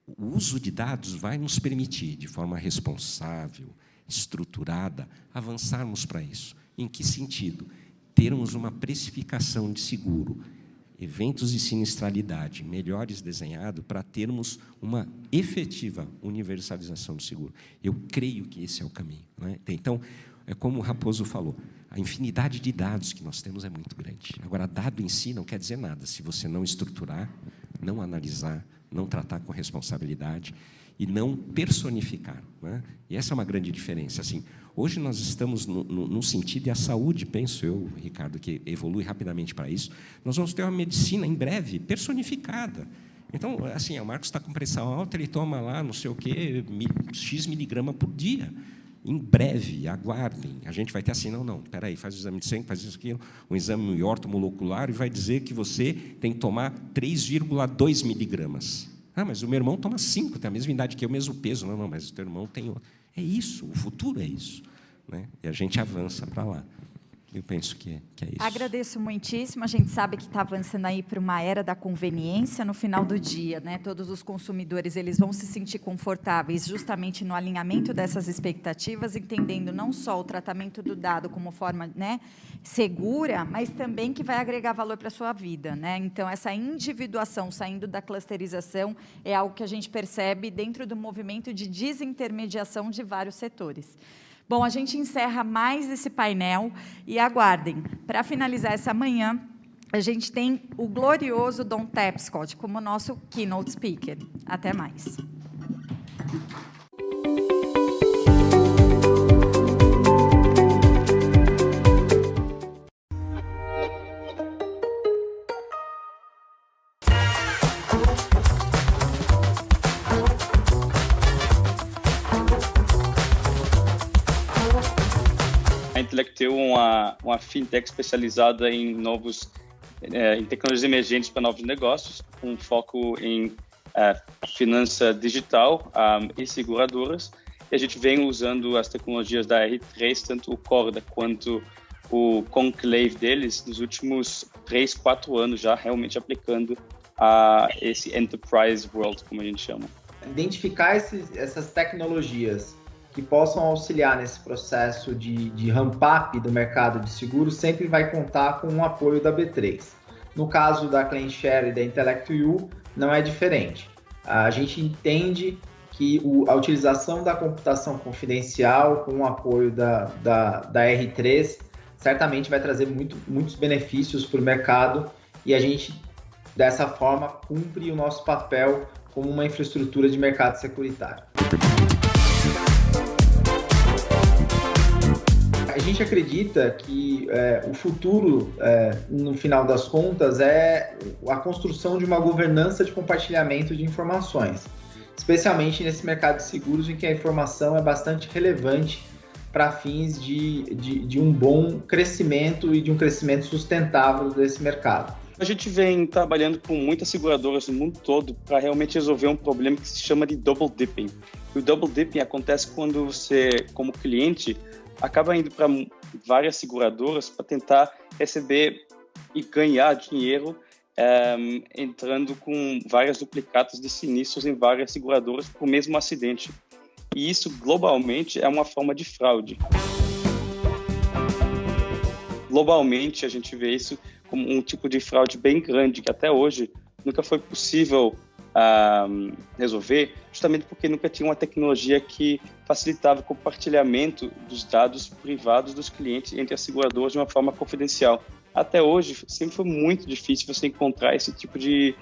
Speaker 1: o uso de dados vai nos permitir, de forma responsável, estruturada, avançarmos para isso. Em que sentido? Termos uma precificação de seguro, eventos de sinistralidade melhores desenhados para termos uma efetiva universalização do seguro. Eu creio que esse é o caminho, né? Então, é como o Raposo falou, a infinidade de dados que nós temos é muito grande. Agora, dado em si não quer dizer nada, se você não estruturar, não analisar, não tratar com responsabilidade e não personificar, né? E essa é uma grande diferença. Assim, hoje nós estamos no sentido, e a saúde, penso eu, Ricardo, que evolui rapidamente para isso, nós vamos ter uma medicina, em breve, personificada. Então, assim, o Marcos está com pressão alta, ele toma lá, não sei o quê, X miligrama por dia. Em breve, aguardem, a gente vai ter assim, não, espera aí, faz o exame de sangue, faz isso, aquilo, um exame ortomolecular, e vai dizer que você tem que tomar 3,2 miligramas. Ah, mas o meu irmão toma 5, tem a mesma idade que eu, o mesmo peso. Não, mas o teu irmão tem outro. É isso, o futuro é isso, né? E a gente avança para lá. Eu penso que é isso.
Speaker 5: Agradeço muitíssimo. A gente sabe que está avançando aí para uma era da conveniência no final do dia, né? Todos os consumidores eles vão se sentir confortáveis justamente no alinhamento dessas expectativas, entendendo não só o tratamento do dado como forma, né, segura, mas também que vai agregar valor para a sua vida, né? Então, essa individuação saindo da clusterização é algo que a gente percebe dentro do movimento de desintermediação de vários setores. Bom, a gente encerra mais esse painel e aguardem. Para finalizar essa manhã, a gente tem o glorioso Don Tapscott como nosso keynote speaker. Até mais.
Speaker 6: A Intellect tem uma fintech especializada em em tecnologias emergentes para novos negócios, com foco em finança digital e seguradoras. E a gente vem usando as tecnologias da R3, tanto o Corda quanto o Conclave deles, nos últimos 3, 4 anos já, realmente aplicando a esse Enterprise World, como a gente chama.
Speaker 7: Identificar essas tecnologias que possam auxiliar nesse processo de ramp-up do mercado de seguros sempre vai contar com o apoio da B3. No caso da ClaimShare e da Intellect2U, não é diferente. A gente entende que a utilização da computação confidencial com o apoio da R3 certamente vai trazer muitos benefícios para o mercado e a gente, dessa forma, cumpre o nosso papel como uma infraestrutura de mercado securitário. A gente acredita que o futuro, no final das contas, é a construção de uma governança de compartilhamento de informações, especialmente nesse mercado de seguros em que a informação é bastante relevante para fins de um bom crescimento e de um crescimento sustentável desse mercado.
Speaker 6: A gente vem trabalhando com muitas seguradoras no mundo todo para realmente resolver um problema que se chama de double dipping. O double dipping acontece quando você, como cliente, acaba indo para várias seguradoras para tentar receber e ganhar dinheiro, entrando com várias duplicatas de sinistros em várias seguradoras por mesmo acidente. E isso, globalmente, é uma forma de fraude. Globalmente, a gente vê isso como um tipo de fraude bem grande, que até hoje nunca foi possível resolver, justamente porque nunca tinha uma tecnologia que facilitava o compartilhamento dos dados privados dos clientes entre as seguradoras de uma forma confidencial. Até hoje, sempre foi muito difícil você encontrar esse tipo de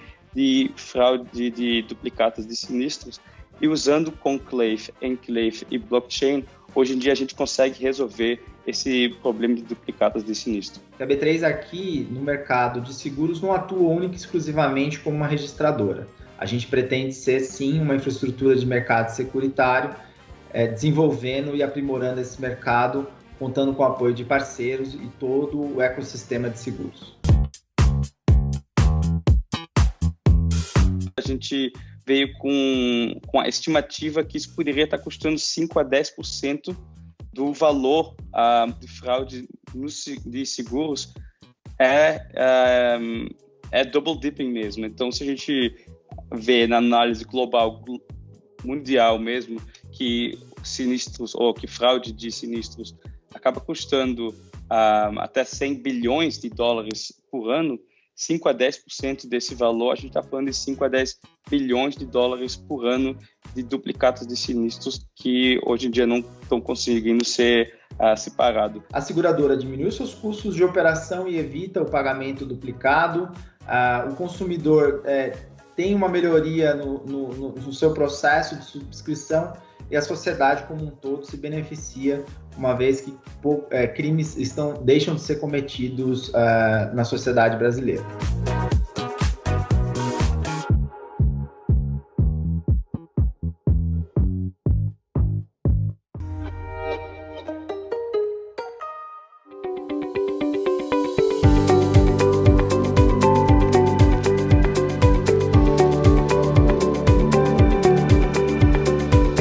Speaker 6: fraude, de duplicatas de sinistros, e usando Conclave, Enclave e Blockchain, hoje em dia a gente consegue resolver esse problema de duplicatas de sinistro.
Speaker 7: A B3 aqui no mercado de seguros não atua única e exclusivamente como uma registradora. A gente pretende ser, sim, uma infraestrutura de mercado securitário, desenvolvendo e aprimorando esse mercado, contando com o apoio de parceiros e todo o ecossistema de seguros.
Speaker 6: A gente veio com a estimativa que isso poderia estar custando 5 a 10% do valor de fraude de seguros, é double dipping mesmo. Então, se a gente vê na análise global, mundial mesmo, que sinistros ou que fraude de sinistros acaba custando até 100 bilhões de dólares por ano, 5 a 10% desse valor, a gente está falando de 5 a 10 bilhões de dólares por ano de duplicatas de sinistros que hoje em dia não estão conseguindo ser separados.
Speaker 7: A seguradora diminui seus custos de operação e evita o pagamento duplicado. O consumidor tem uma melhoria no seu processo de subscrição e a sociedade como um todo se beneficia, uma vez que crimes deixam de ser cometidos na sociedade brasileira.